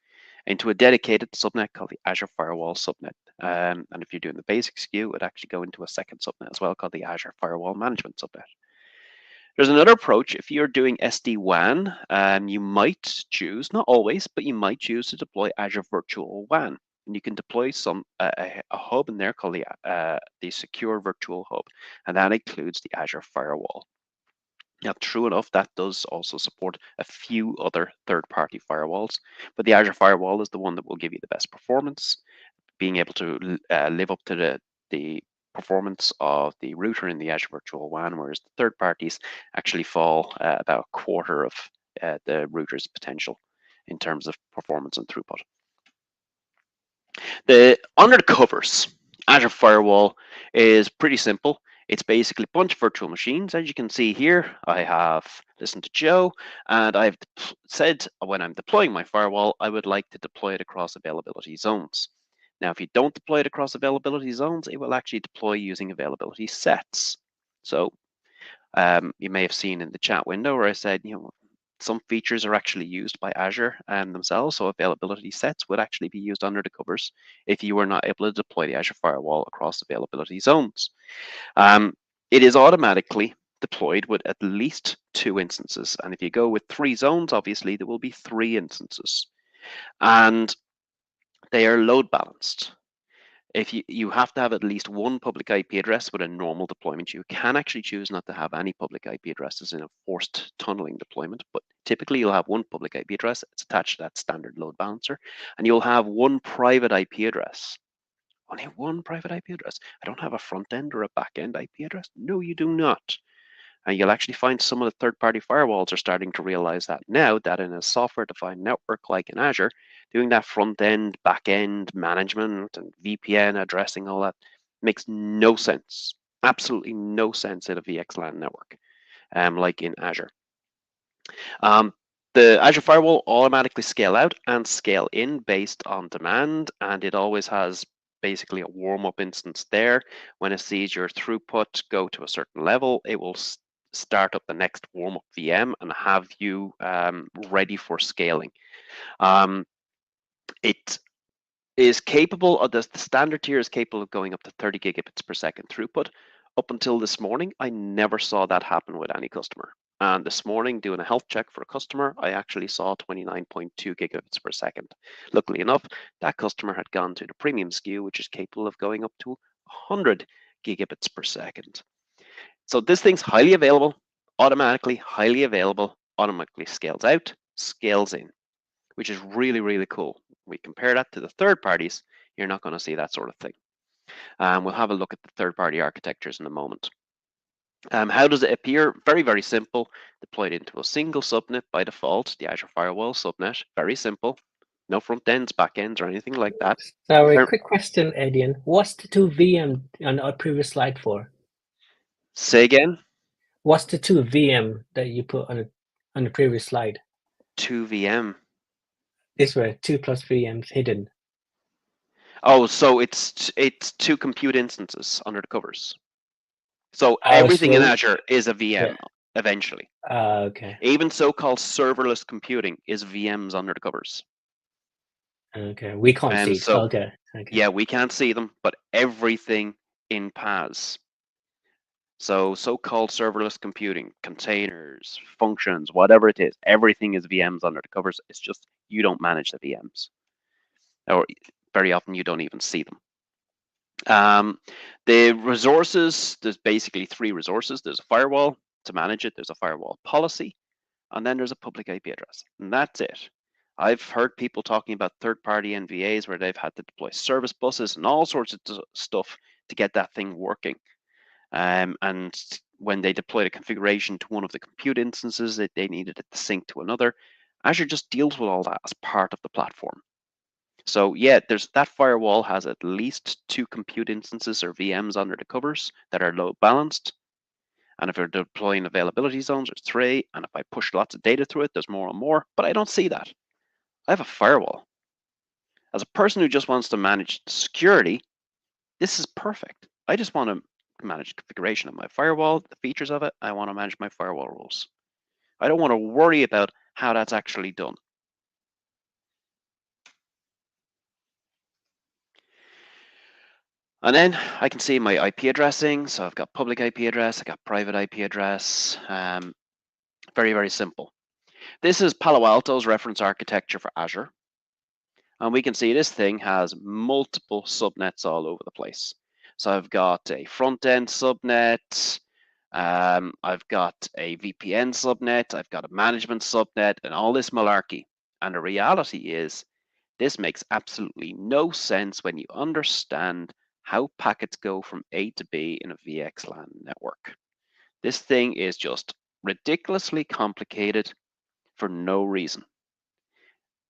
into a dedicated subnet called the Azure Firewall subnet. And if you're doing the basic SKU, it would actually go into a second subnet as well called the Azure Firewall Management subnet. There's another approach. If you're doing SD-WAN, you might choose, not always, but you might choose to deploy Azure Virtual WAN. And you can deploy a hub in there called the Secure Virtual Hub, and that includes the Azure Firewall. Now, true enough, that does also support a few other third-party firewalls, but the Azure Firewall is the one that will give you the best performance, being able to live up to the performance of the router in the Azure Virtual WAN, whereas the third parties actually fall about a quarter of the router's potential in terms of performance and throughput. Under the covers, Azure Firewall is pretty simple. It's basically a bunch of virtual machines. As you can see here, I have listened to Joe, and I've said when I'm deploying my firewall, I would like to deploy it across availability zones. Now, if you don't deploy it across availability zones, it will actually deploy using availability sets. So you may have seen in the chat window where I said, some features are actually used by Azure themselves, so availability sets would actually be used under the covers if you were not able to deploy the Azure Firewall across availability zones. It is automatically deployed with at least 2 instances, and if you go with 3 zones, obviously there will be 3 instances, and they are load balanced. If you have to have at least 1 public IP address with a normal deployment. You can actually choose not to have any public IP addresses in a forced tunneling deployment, but typically you'll have 1 public IP address. It's attached to that standard load balancer, and you'll have 1 private IP address. Only 1 private IP address. I don't have a front end or a back end IP address. No, you do not. And you'll actually find some of the third-party firewalls are starting to realize that now, that in a software-defined network like in Azure, doing that front-end, back-end management and VPN addressing, all that makes no sense. Absolutely no sense in a VXLAN network, like in Azure. The Azure Firewall automatically scale out and scale in based on demand, and it always has basically a warm-up instance there. When it sees your throughput go to a certain level, it will start up the next warm-up VM and have you ready for scaling. It is capable of the standard tier is capable of going up to 30 gigabits per second throughput. Up until this morning, I never saw that happen with any customer. And this morning, doing a health check for a customer, I actually saw 29.2 gigabits per second. Luckily enough, that customer had gone to the premium SKU, which is capable of going up to 100 gigabits per second. So this thing's highly available, automatically highly available, automatically scales out, scales in, which is really, really cool. We compare that to the third parties, you're not going to see that sort of thing. We'll have a look at the third-party architectures in a moment. How does it appear? Very, very simple. Deployed into a single subnet by default, the Azure Firewall subnet. Very simple. No front ends, back ends, or anything like that. Sorry, quick question, Aidan. What's the 2 VM on our previous slide for? Say again? What's the 2 VM that you put on the previous slide? 2 VM. These were 2 plus VMs hidden. Oh, so it's 2 compute instances under the covers. So everything in Azure is a VM eventually. Okay. Even so-called serverless computing is VMs under the covers. Okay, we can't see it. So, okay. Yeah, we can't see them, but everything in PaaS. So-called serverless computing, containers, functions, whatever it is, everything is VMs under the covers. It's just you don't manage the VMs. Or very often you don't even see them. The resources, there's basically 3 resources. There's a firewall to manage it. There's a firewall policy, and then there's a public IP address, and that's it. I've heard people talking about third-party NVAs where they've had to deploy service buses and all sorts of stuff to get that thing working. And when they deployed a configuration to one of the compute instances, they needed it to sync to another. Azure just deals with all that as part of the platform. So yeah, that firewall has at least 2 compute instances or VMs under the covers that are load balanced. And if you're deploying availability zones, there's 3. And if I push lots of data through it, there's more and more. But I don't see that. I have a firewall. As a person who just wants to manage security, this is perfect. I just want to manage configuration of my firewall, the features of it. I want to manage my firewall rules. I don't want to worry about how that's actually done. And then I can see my IP addressing. So I've got public IP address, I got private IP address. Very, very simple. This is Palo Alto's reference architecture for Azure. And we can see this thing has multiple subnets all over the place. So I've got a front-end subnet, I've got a VPN subnet, I've got a management subnet, and all this malarkey. And the reality is, this makes absolutely no sense when you understand how packets go from A to B in a VXLAN network. This thing is just ridiculously complicated for no reason.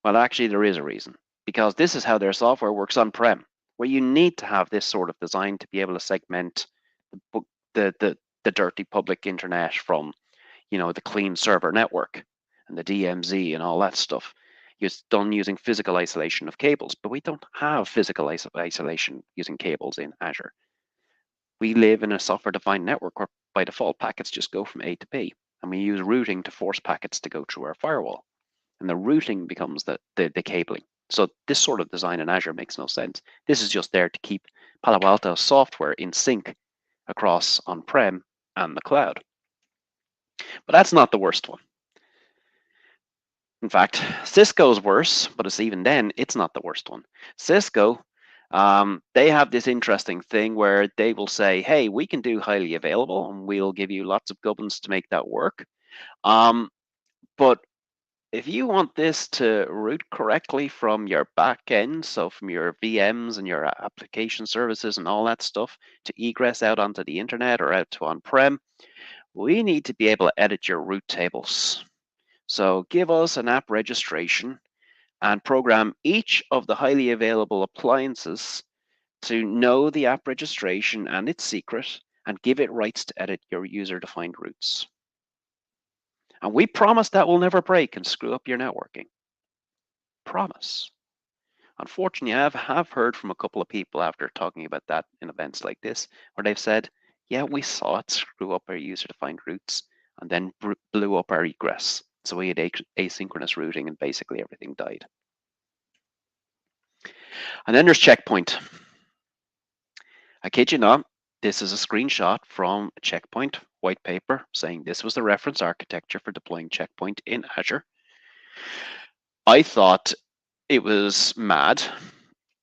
Well, actually, there is a reason, because this is how their software works on-prem, where you need to have this sort of design to be able to segment the dirty public internet from, the clean server network and the DMZ and all that stuff. It's done using physical isolation of cables, but we don't have physical isolation using cables in Azure. We live in a software-defined network where by default packets just go from A to B, and we use routing to force packets to go through our firewall. And the routing becomes the cabling. So this sort of design in Azure makes no sense. This is just there to keep Palo Alto software in sync across on-prem and the cloud. But that's not the worst one. In fact, Cisco's worse, but even then, it's not the worst one. Cisco, they have this interesting thing where they will say, hey, we can do highly available, and we'll give you lots of gubbins to make that work. But if you want this to route correctly from your back end, so from your VMs and your application services and all that stuff, to egress out onto the internet or out to on-prem, we need to be able to edit your route tables. So give us an app registration and program each of the highly available appliances to know the app registration and its secret, and give it rights to edit your user-defined routes. And we promise that will never break and screw up your networking. Promise. Unfortunately, I have heard from a couple of people after talking about that in events like this, where they've said, yeah, we saw it screw up our user-defined routes and then blew up our egress. So we had asynchronous routing and basically everything died. And then there's Checkpoint. I kid you not, this is a screenshot from a Checkpoint white paper saying this was the reference architecture for deploying Checkpoint in Azure. I thought it was mad.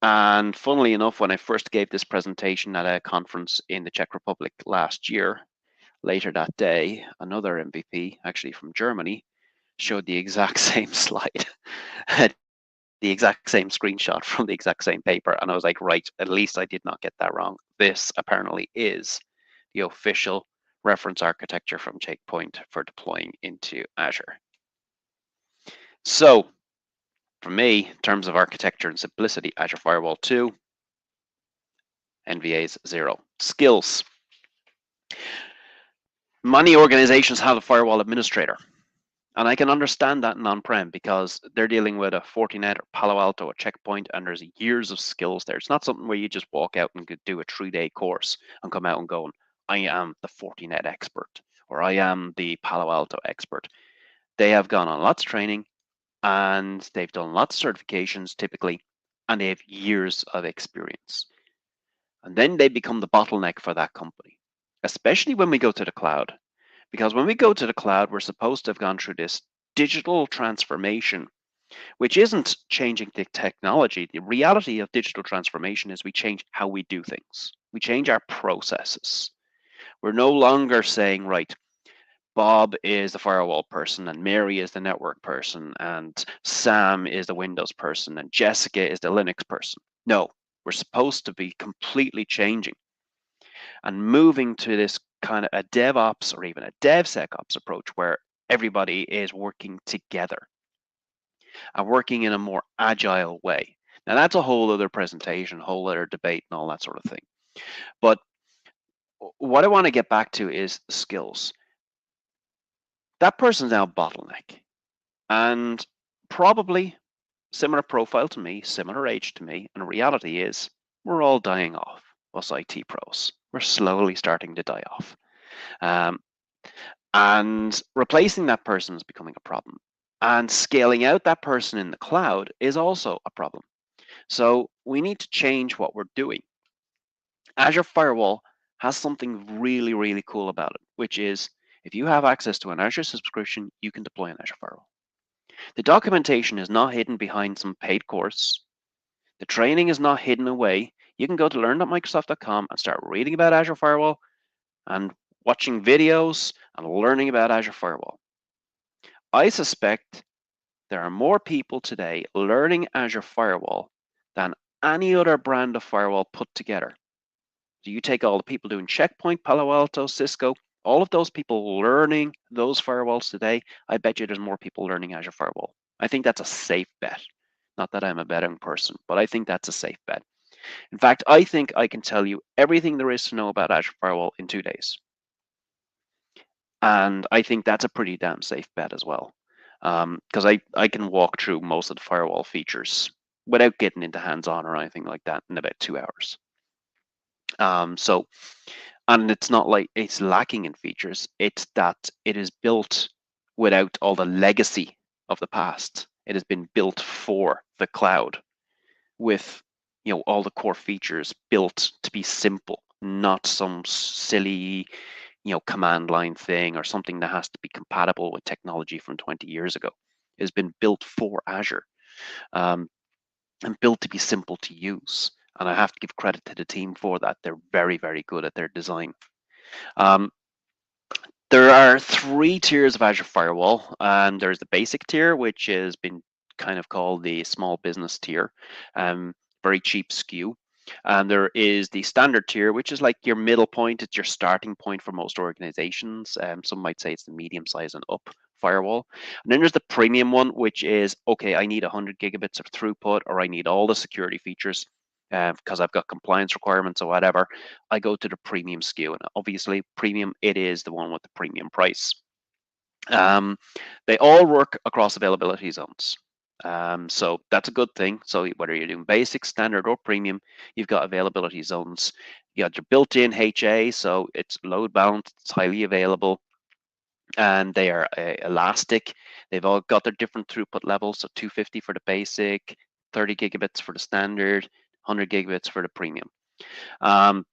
And funnily enough, when I first gave this presentation at a conference in the Czech Republic last year, later that day, another MVP, actually from Germany, showed the exact same slide, the exact same screenshot from the exact same paper. And I was like, right, at least I did not get that wrong. This apparently is the official reference architecture from Checkpoint for deploying into Azure. So for me, in terms of architecture and simplicity, Azure Firewall 2, NVAs 0. Skills. Many organizations have a firewall administrator. And I can understand that in on-prem because they're dealing with a Fortinet or Palo Alto or Checkpoint, and there's years of skills there. It's not something where you just walk out and do a 3-day course and come out and go, I am the Fortinet expert, or I am the Palo Alto expert. They have gone on lots of training, and they've done lots of certifications typically, and they have years of experience. And then they become the bottleneck for that company, especially when we go to the cloud. Because when we go to the cloud, we're supposed to have gone through this digital transformation, which isn't changing the technology. The reality of digital transformation is we change how we do things. We change our processes. We're no longer saying, right, Bob is the firewall person, and Mary is the network person, and Sam is the Windows person, and Jessica is the Linux person. No, we're supposed to be completely changing and moving to this kind of a DevOps or even a DevSecOps approach where everybody is working together and working in a more agile way. Now that's a whole other presentation, whole other debate and all that sort of thing. But what I want to get back to is skills. That person's now bottleneck and probably similar profile to me, similar age to me, and the reality is we're all dying off, us IT pros. We're slowly starting to die off. And replacing that person is becoming a problem. And scaling out that person in the cloud is also a problem. So we need to change what we're doing. Azure Firewall has something really, really cool about it, which is if you have access to an Azure subscription, you can deploy an Azure Firewall. The documentation is not hidden behind some paid course. The training is not hidden away. You can go to learn.microsoft.com and start reading about Azure Firewall and watching videos and learning about Azure Firewall. I suspect there are more people today learning Azure Firewall than any other brand of firewall put together. So you take all the people doing Checkpoint, Palo Alto, Cisco, all of those people learning those firewalls today, I bet you there's more people learning Azure Firewall. I think that's a safe bet. Not that I'm a betting person, but I think that's a safe bet. In fact, I think I can tell you everything there is to know about Azure Firewall in 2 days. And I think that's a pretty damn safe bet as well. Because I can walk through most of the firewall features without getting into hands-on or anything like that in about 2 hours. And it's not like it's lacking in features, it's that it is built without all the legacy of the past. It has been built for the cloud with all the core features built to be simple, not some silly command line thing or something that has to be compatible with technology from 20 years ago. It has been built for Azure and built to be simple to use. And I have to give credit to the team for that. They're very, very good at their design. There are 3 tiers of Azure Firewall, and there's the basic tier, which has been kind of called the small business tier, very cheap SKU. And there is the standard tier, which is like your middle point. It's your starting point for most organizations. Some might say it's the medium size and up firewall. And then there's the premium one, which is, okay, I need 100 gigabits of throughput, or I need all the security features because I've got compliance requirements or whatever. I go to the premium SKU. And obviously, premium, it is the one with the premium price. They all work across availability zones. So that's a good thing. So whether you're doing basic, standard, or premium, you've got availability zones. You got your built-in HA, so it's load balanced, it's highly available, and they are elastic. They've all got their different throughput levels. So 250 for the basic, 30 gigabits for the standard, 100 gigabits for the premium. And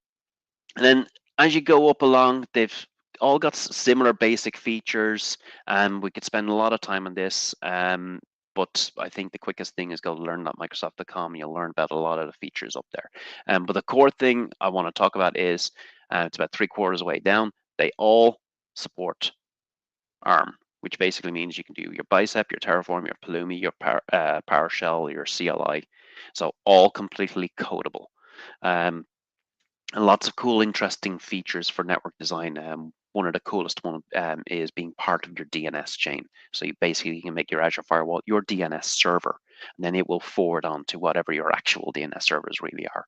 then as you go up along, they've all got similar basic features, and we could spend a lot of time on this. But I think the quickest thing is go learn.microsoft.com. You'll learn about a lot of the features up there. But the core thing I want to talk about is it's about 3/4 of the way down. They all support ARM, which basically means you can do your Bicep, your Terraform, your Pulumi, your PowerShell, your CLI. So all completely codable. And lots of cool, interesting features for network design. One of the coolest one is being part of your DNS chain. So you basically can make your Azure Firewall your DNS server, and then it will forward on to whatever your actual DNS servers really are.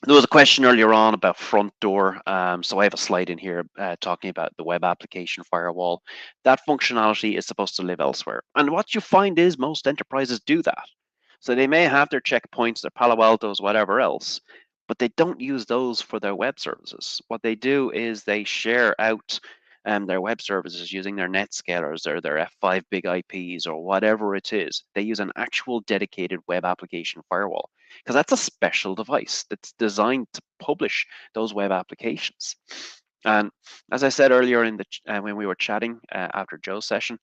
There was a question earlier on about front door. So I have a slide in here talking about the web application firewall. That functionality is supposed to live elsewhere. And what you find is most enterprises do that. So they may have their checkpoints, their Palo Altos, whatever else, but they don't use those for their web services. What they do is they share out their web services using their NetScalers or their F5 big IPs or whatever it is. They use an actual dedicated web application firewall because that's a special device that's designed to publish those web applications. And as I said earlier in the when we were chatting after Joe's session,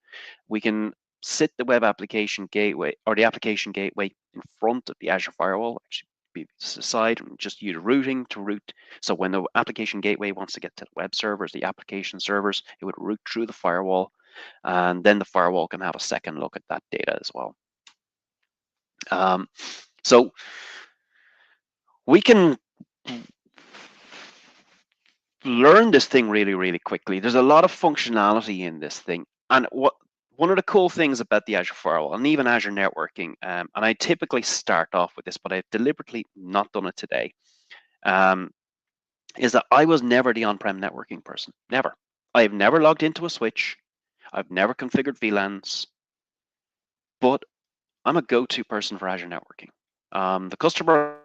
we can sit the web application gateway or the application gateway in front of the Azure Firewall, actually be aside and just use routing to route. So when the application gateway wants to get to the web servers, the application servers, it would route through the firewall, and then the firewall can have a second look at that data as well. So we can learn this thing really, really quickly. There's a lot of functionality in this thing. And one of the cool things about the Azure Firewall and even Azure Networking, and I typically start off with this, but I've deliberately not done it today, is that I was never the on-prem networking person. Never. I've never logged into a switch. I've never configured VLANs, but I'm a go-to person for Azure Networking. The customer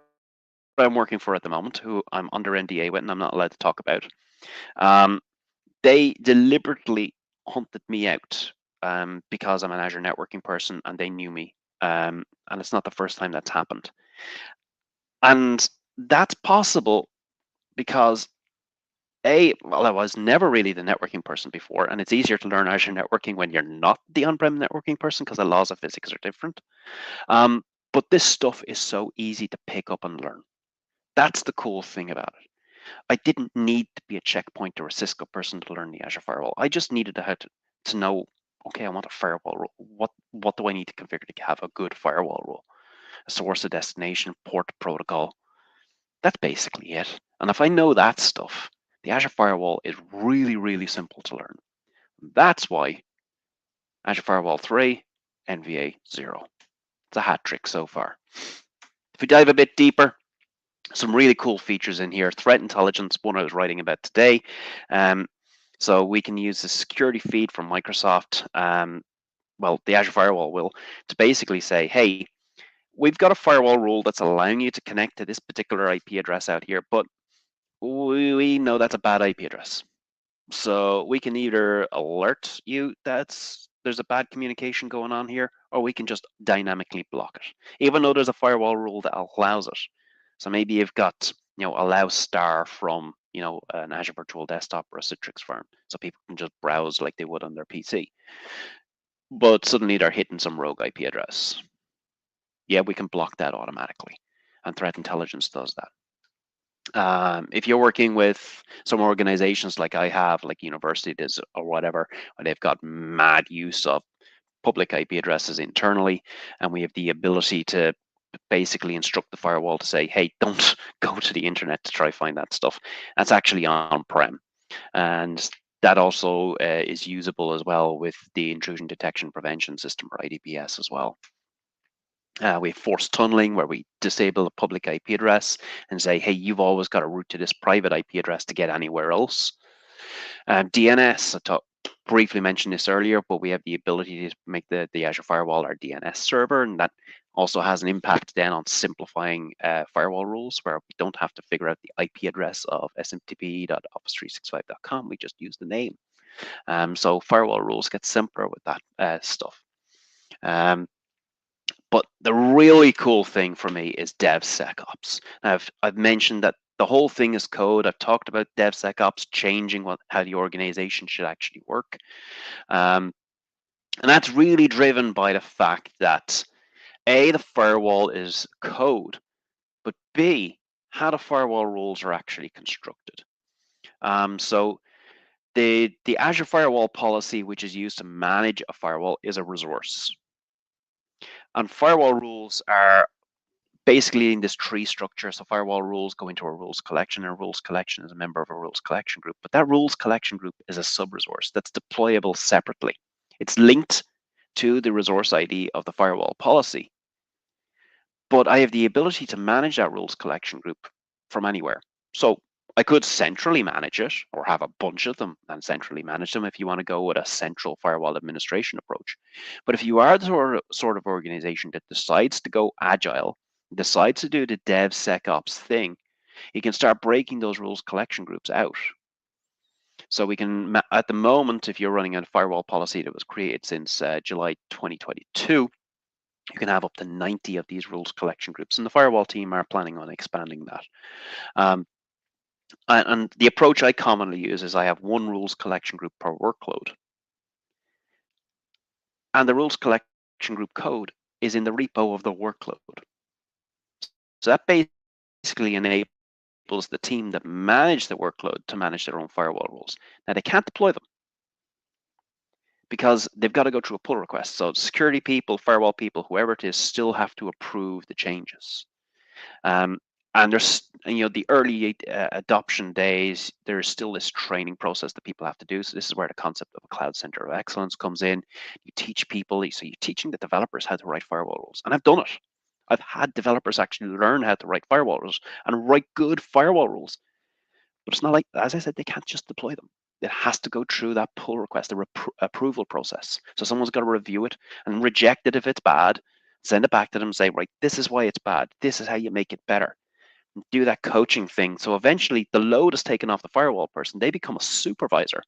I'm working for at the moment, who I'm under NDA with and I'm not allowed to talk about, they deliberately hunted me out because I'm an Azure networking person and they knew me. And it's not the first time that's happened. And that's possible because well, I was never really the networking person before, and it's easier to learn Azure networking when you're not the on-prem networking person because the laws of physics are different. But this stuff is so easy to pick up and learn. That's the cool thing about it. I didn't need to be a checkpoint or a Cisco person to learn the Azure Firewall. I just needed to know, okay, I want a firewall rule. What do I need to configure to have a good firewall rule? A source, a destination, port, protocol. That's basically it. And if I know that stuff, the Azure Firewall is really, really simple to learn. That's why Azure Firewall 3, NVA 0. It's a hat trick so far. If we dive a bit deeper, some really cool features in here. Threat intelligence, one I was writing about today. So we can use the security feed from Microsoft, well, the Azure Firewall will, to basically say, hey, we've got a firewall rule that's allowing you to connect to this particular IP address out here, but we know that's a bad IP address. So we can either alert you that there's a bad communication going on here, or we can just dynamically block it, even though there's a firewall rule that allows it. So maybe you've got, allow star from, an Azure Virtual Desktop or a Citrix farm, so people can just browse like they would on their PC. But suddenly they're hitting some rogue IP address. Yeah, we can block that automatically, and threat intelligence does that. If you're working with some organizations like I have, like universities or whatever, where they've got mad use of public IP addresses internally, and we have the ability to basically instruct the firewall to say, hey, don't go to the internet to try find that stuff. That's actually on-prem. And that also is usable as well with the intrusion detection prevention system, or IDPS, as well. We have forced tunneling, where we disable a public IP address and say, hey, you've always got to route to this private IP address to get anywhere else. DNS, I briefly mentioned this earlier, but we have the ability to make the Azure Firewall our DNS server, and that also has an impact then on simplifying firewall rules, where we don't have to figure out the IP address of smtp.office365.com. We just use the name. So firewall rules get simpler with that stuff. But the really cool thing for me is DevSecOps. I've mentioned that the whole thing is code. I've talked about DevSecOps changing how the organization should actually work. And that's really driven by the fact that A, the firewall is code, but B, how the firewall rules are actually constructed. So the Azure Firewall policy, which is used to manage a firewall, is a resource. And firewall rules are basically in this tree structure. So firewall rules go into a rules collection, and a rules collection is a member of a rules collection group. But that rules collection group is a sub-resource that's deployable separately. It's linked to the resource ID of the firewall policy. But I have the ability to manage that rules collection group from anywhere. So I could centrally manage it, or have a bunch of them and centrally manage them if you want to go with a central firewall administration approach. But if you are the sort of organization that decides to go agile, decides to do the DevSecOps thing, you can start breaking those rules collection groups out. So we can, at the moment, if you're running a firewall policy that was created since July 2022, you can have up to 90 of these rules collection groups, and the firewall team are planning on expanding that. And the approach I commonly use is I have one rules collection group per workload. And the rules collection group code is in the repo of the workload. So that basically enables the team that manage the workload to manage their own firewall rules. Now, they can't deploy them because they've got to go through a pull request. So security people, firewall people, whoever it is, still have to approve the changes. And there's, the early adoption days, there's still this training process that people have to do. So this is where the concept of a cloud center of excellence comes in. You teach people, so you're teaching the developers how to write firewall rules. And I've done it. I've had developers actually learn how to write firewall rules and write good firewall rules. But it's not like, as I said, they can't just deploy them. It has to go through that pull request, the approval process. So someone's got to review it and reject it if it's bad, send it back to them and say, right, this is why it's bad. This is how you make it better. And do that coaching thing. So eventually the load is taken off the firewall person. They become a supervisor,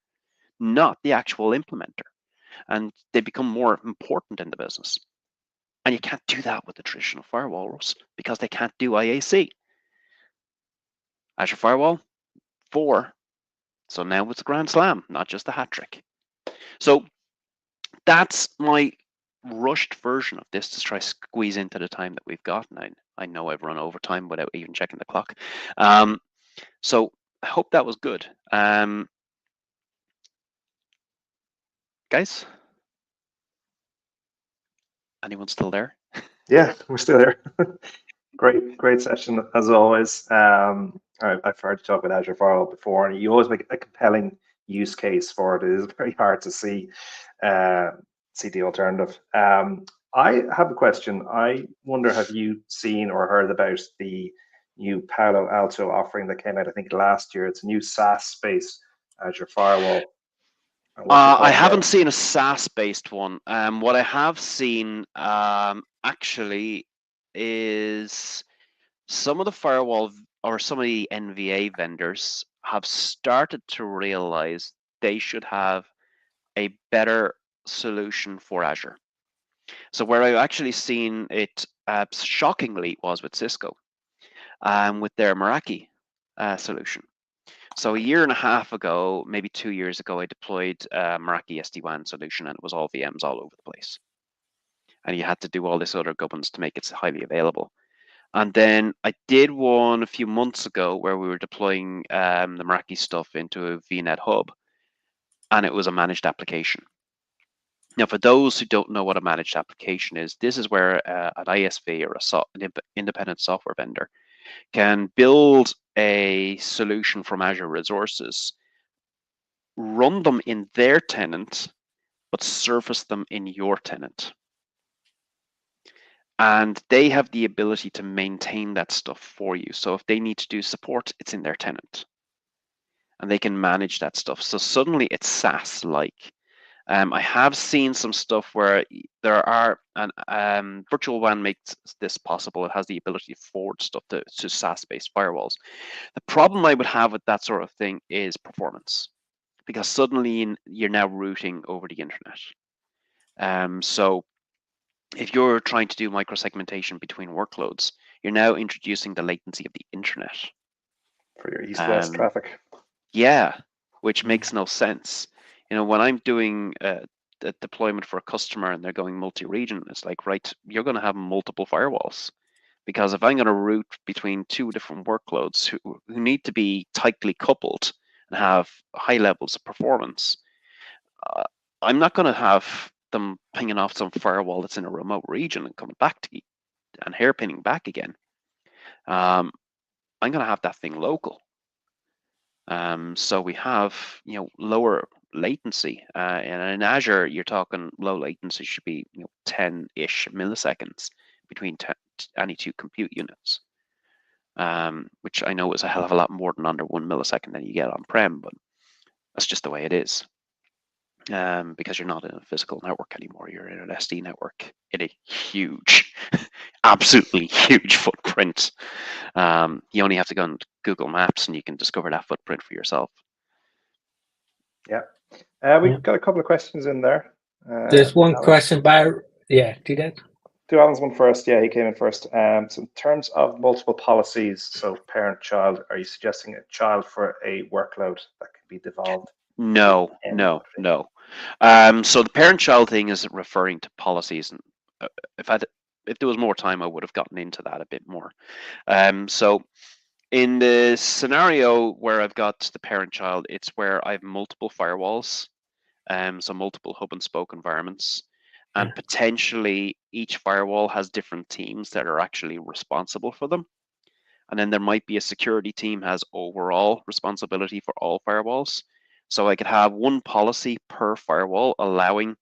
not the actual implementer. And they become more important in the business. And you can't do that with the traditional firewalls because they can't do IAC. Azure Firewall, 4. So now it's a grand slam, not just a hat trick. So that's my rushed version of this to try to squeeze into the time that we've got. And I know I've run over time without even checking the clock. So I hope that was good. Guys, anyone still there? Yeah, we're still here. Great session as always. I've heard you talk about Azure Firewall before, and you always make a compelling use case for it. It is very hard to see the alternative. I have a question. I wonder, have you seen or heard about the new Palo Alto offering that came out, I think, last year? It's a new SaaS-based Azure Firewall. I haven't seen a SaaS-based one. What I have seen actually is some of the firewall or some of the NVA vendors have started to realize they should have a better solution for Azure. So where I've actually seen it shockingly was with Cisco with their Meraki solution. So a year and a half ago, maybe 2 years ago, I deployed a Meraki SD-WAN solution, and it was all VMs all over the place. And you had to do all this other governance to make it highly available. And then I did one a few months ago where we were deploying the Meraki stuff into a VNet hub, and it was a managed application. Now, for those who don't know what a managed application is, this is where an ISV or an independent software vendor can build a solution from Azure resources, run them in their tenant, but surface them in your tenant. And they have the ability to maintain that stuff for you. So if they need to do support, it's in their tenant. And they can manage that stuff. So suddenly it's SaaS-like. I have seen some stuff where there are, and Virtual WAN makes this possible. It has the ability to forward stuff to SaaS-based firewalls. The problem I would have with that sort of thing is performance, because suddenly you're now routing over the internet. So if you're trying to do microsegmentation between workloads, you're now introducing the latency of the internet. For your east-west traffic. Yeah, which makes no sense. You know, when I'm doing a deployment for a customer and they're going multi-region, it's like, right, you're going to have multiple firewalls. Because if I'm going to route between two different workloads who need to be tightly coupled and have high levels of performance, I'm not going to have them pinging off some firewall that's in a remote region and coming back to and hairpinning back again. I'm going to have that thing local. So we have, you know, lower latency. And in Azure, you're talking low latency should be, you know, 10-ish milliseconds between any two compute units, which I know is a hell of a lot more than under 1 millisecond than you get on-prem, but that's just the way it is. Because you're not in a physical network anymore, you're in an SD network in a huge, absolutely huge footprint. You only have to go on Google Maps and you can discover that footprint for yourself. Yeah. We've got a couple of questions in there. There's one Alan? question by, do that. Do Alan's one first. Yeah, he came in first. So in terms of multiple policies, so parent-child, are you suggesting a child for a workload that can be devolved? No. So the parent-child thing is referring to policies, and if there was more time, I would have gotten into that a bit more. So in the scenario where I've got the parent-child, it's where I have multiple firewalls, so multiple hub and spoke environments, and potentially each firewall has different teams that are actually responsible for them. And then there might be a security team has overall responsibility for all firewalls. So I could have one policy per firewall allowing, you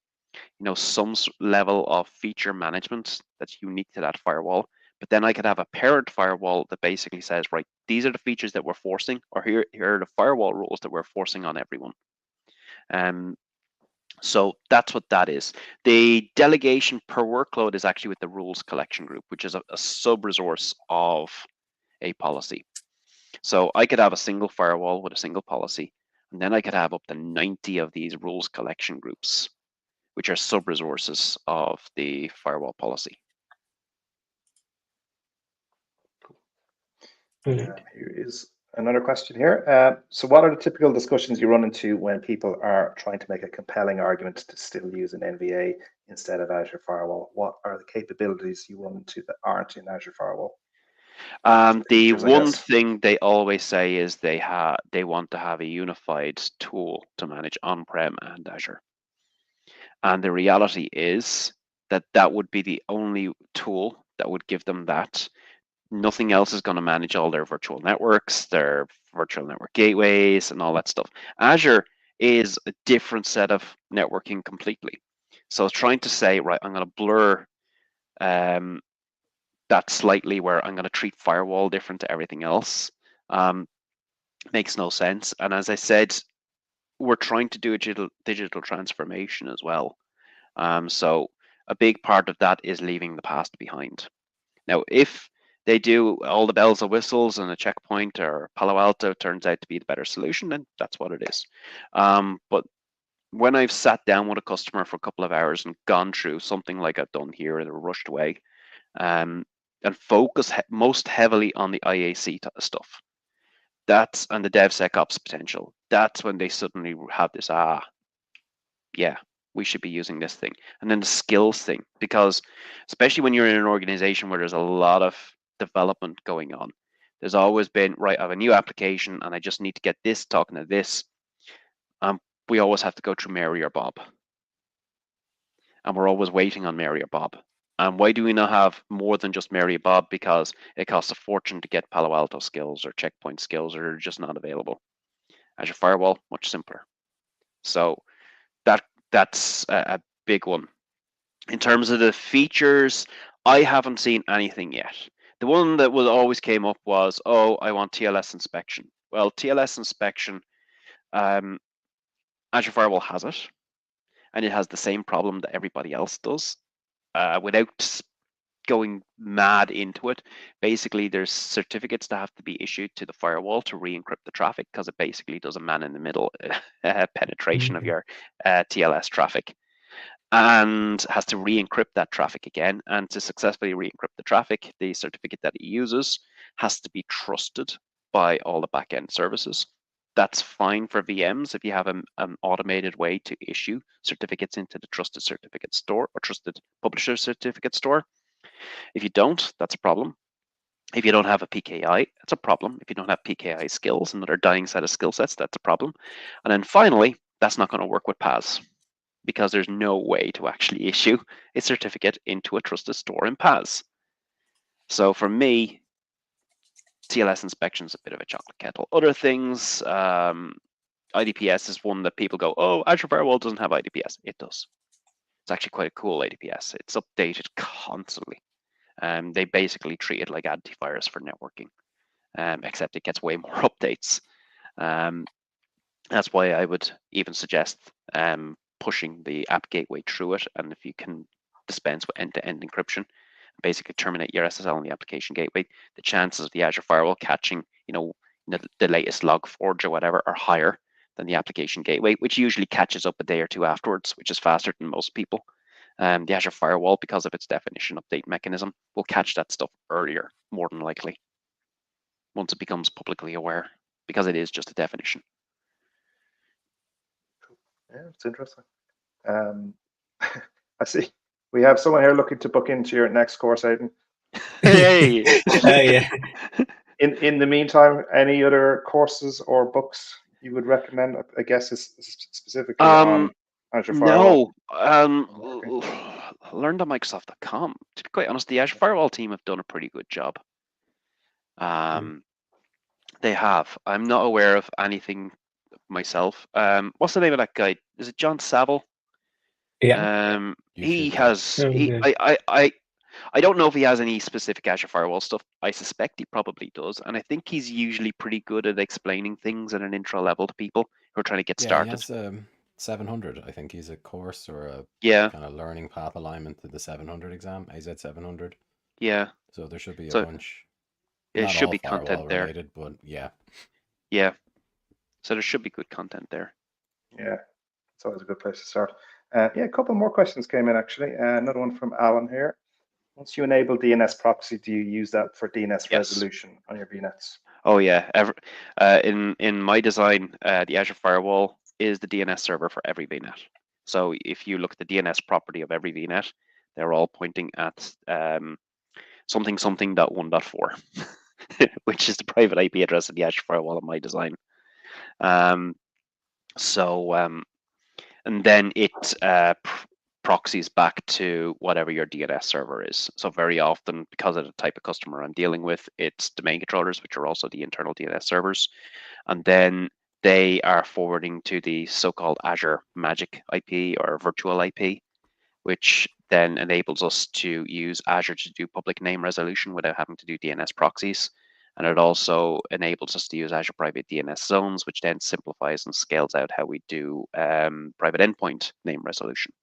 know, some level of feature management that's unique to that firewall. But then I could have a parent firewall that basically says, right, these are the features that we're forcing, or here are the firewall rules that we're forcing on everyone. So that's what that is. The delegation per workload is actually with the rules collection group, which is a sub-resource of a policy. So I could have a single firewall with a single policy, and then I could have up to 90 of these rules collection groups, which are sub-resources of the firewall policy. Here is another question here. So what are the typical discussions you run into when people are trying to make a compelling argument to still use an NVA instead of Azure Firewall? What are the capabilities you run into that aren't in Azure Firewall? The one thing they always say is they want to have a unified tool to manage on-prem and Azure. And the reality is that that would be the only tool that would give them that. Nothing else is going to manage all their virtual networks, their virtual network gateways, and all that stuff. Azure is a different set of networking completely. So trying to say, right, I'm going to blur that slightly where I'm going to treat firewall different to everything else makes no sense. And as I said, we're trying to do a digital transformation as well. So a big part of that is leaving the past behind. Now, if they do all the bells and whistles and a checkpoint or Palo Alto turns out to be the better solution, then that's what it is. But when I've sat down with a customer for a couple of hours and gone through something like I've done here in a rushed way, and focus most heavily on the IAC stuff, that's and the DevSecOps potential, that's when they suddenly have this, yeah, we should be using this thing. And then the skills thing, because especially when you're in an organization where there's a lot of development going on, there's always been, right, I have a new application and I just need to get this talking to this. We always have to go through Mary or Bob. And we're always waiting on Mary or Bob. And why do we not have more than just Mary or Bob? Because it costs a fortune to get Palo Alto skills or checkpoint skills, or they're just not available. Azure Firewall, much simpler. So that's a big one. In terms of the features, I haven't seen anything yet. The one that was always came up was, oh, I want TLS inspection. Well, TLS inspection, Azure Firewall has it, and it has the same problem that everybody else does. Without going mad into it, basically there's certificates that have to be issued to the firewall to re-encrypt the traffic, because it basically does a man in the middle penetration of your TLS traffic. and has to re-encrypt that traffic again. And to successfully re-encrypt the traffic, the certificate that it uses has to be trusted by all the backend services. That's fine for VMs if you have an automated way to issue certificates into the trusted certificate store or trusted publisher certificate store. If you don't, that's a problem. If you don't have a PKI, that's a problem. If you don't have PKI skills, another dying set of skill sets, that's a problem. And then finally, that's not going to work with PAS because there's no way to actually issue a certificate into a trusted store in PAS. So for me, TLS inspection is a bit of a chocolate kettle. Other things, IDPS is one that people go, oh, Azure Firewall doesn't have IDPS. It does. It's actually quite a cool IDPS. It's updated constantly. They basically treat it like antivirus for networking, except it gets way more updates. That's why I would even suggest pushing the app gateway through it. And if you can dispense with end-to-end encryption, basically terminate your SSL on the application gateway, the chances of the Azure Firewall catching, the latest Log4j or whatever are higher than the application gateway, which usually catches up a day or two afterwards, which is faster than most people. The Azure Firewall, because of its definition update mechanism, will catch that stuff earlier, more than likely, once it becomes publicly aware, because it is just a definition. Yeah, it's interesting. I see we have someone here looking to book into your next course, Aidan. Hey! Yeah. In the meantime, any other courses or books you would recommend? I guess is specifically on Azure Firewall. No, learned on Microsoft.com. To be quite honest, the Azure Firewall team have done a pretty good job. They have. I'm not aware of anything myself. What's the name of that guy? Is it John Saville? Yeah. He has. I don't know if he has any specific Azure Firewall stuff. I suspect he probably does, and I think he's usually pretty good at explaining things at an intro level to people who are trying to get started. He has 700. I think he's a course or a kind of learning path alignment to the 700 exam, AZ 700. Yeah. So there should be a bunch. It Not should all be content there. Related, but yeah. Yeah. So there should be good content there. Yeah, it's always a good place to start. Yeah, a couple more questions came in actually. Another one from Alan here. Once you enable DNS proxy, do you use that for DNS resolution on your VNets? Oh yeah. In my design, the Azure Firewall is the DNS server for every VNet. So if you look at the DNS property of every VNet, they're all pointing at something.1.4, which is the private IP address of the Azure Firewall in my design. And then it proxies back to whatever your DNS server is. So very often, because of the type of customer I'm dealing with, it's domain controllers, which are also the internal DNS servers. And then they are forwarding to the so-called Azure Magic IP or virtual IP, which then enables us to use Azure to do public name resolution without having to do DNS proxies. And it also enables us to use Azure Private DNS Zones, which then simplifies and scales out how we do private endpoint name resolution.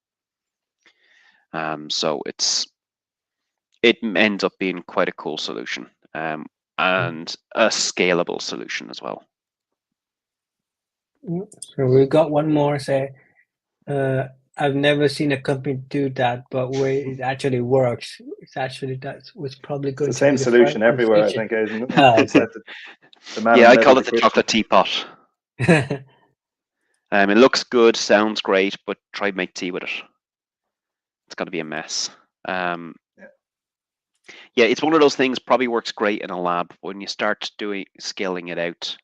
So it ends up being quite a cool solution and a scalable solution as well. So we got one more. Say, I've never seen a company do that, but where it actually works, it's actually was probably good. It's the same solution everywhere, I think, isn't it? Yeah, I call it the chocolate teapot. It looks good, sounds great, but try make tea with it. It's going to be a mess. Yeah, it's one of those things. Probably works great in a lab. When you start scaling it out,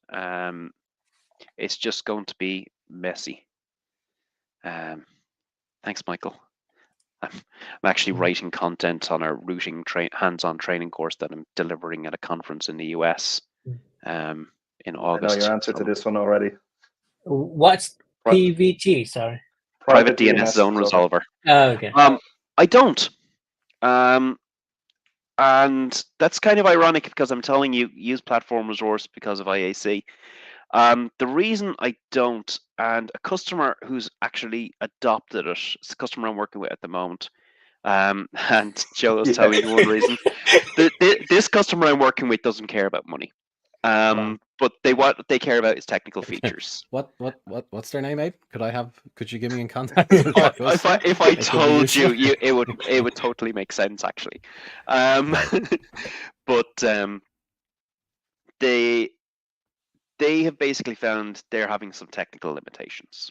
it's just going to be messy. Thanks, Michael. I'm actually writing content on a routing hands-on training course that I'm delivering at a conference in the US in August. I know your answer to this one already. What's PVG? Sorry. Private DNS Zone Resolver. Oh, okay. I don't. And that's kind of ironic because I'm telling you, use platform resource because of IAC. The reason I don't, and a customer who's actually adopted it, it's a customer I'm working with at the moment, and Joe was telling me one reason. This customer I'm working with doesn't care about money. but what they care about is technical features. What's their name, Abe? Could you give me in contact? If I told you, it would totally make sense actually. But they have basically found they're having some technical limitations.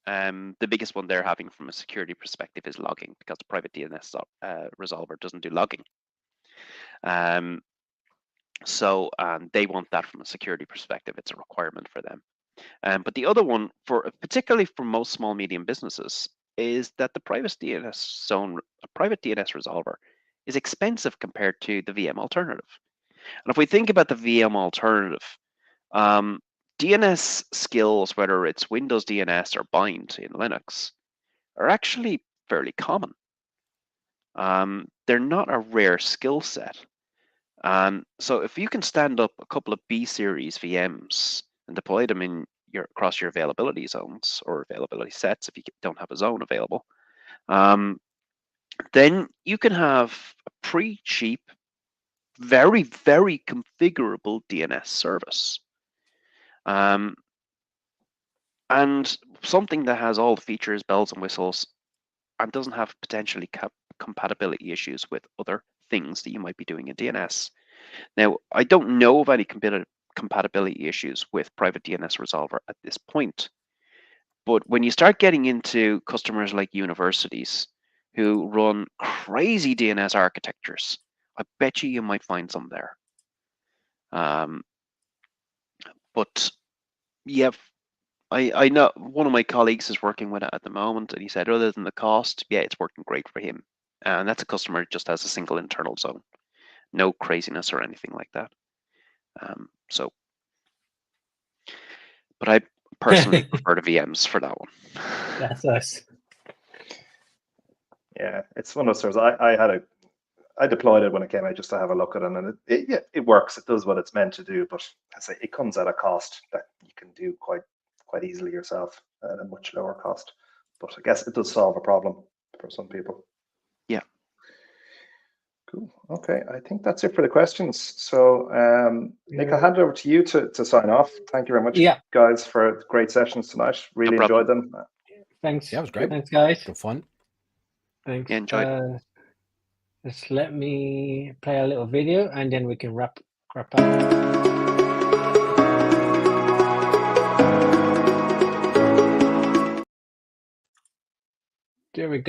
The biggest one they're having from a security perspective is logging, because the private DNS resolver doesn't do logging. So they want that from a security perspective. It's a requirement for them. But the other one, particularly for most small medium businesses, is that the private DNS resolver is expensive compared to the VM alternative. And if we think about the VM alternative, DNS skills, whether it's Windows DNS or bind in Linux, are actually fairly common. They're not a rare skill set. So if you can stand up a couple of B series VMs and deploy them across your availability zones or availability sets, if you don't have a zone available, then you can have a pretty cheap, very, very configurable DNS service. And something that has all the features, bells and whistles, and doesn't have potentially compatibility issues with other things that you might be doing in DNS. Now, I don't know of any compatibility issues with private DNS resolver at this point. But when you start getting into customers like universities who run crazy DNS architectures, I bet you might find some there. But yeah, I know one of my colleagues is working with it at the moment, and he said other than the cost, yeah, it's working great for him. And that's a customer who just has a single internal zone. No craziness or anything like that. But I personally prefer the VMs for that one. That's us. Yeah, it's one of those sorts. I deployed it when it came out just to have a look at it, and it works. It does what it's meant to do, but I say it comes at a cost that you can do quite easily yourself at a much lower cost. But I guess it does solve a problem for some people. Yeah. Cool. Okay, I think that's it for the questions. So, Nick, I'll hand it over to you to sign off. Thank you very much, guys, for great sessions tonight. Really enjoyed them. Thanks. Yeah, it was great. Thanks, guys. Good fun. Thanks. Yeah, enjoyed. Just let me play a little video, and then we can wrap up. There we go.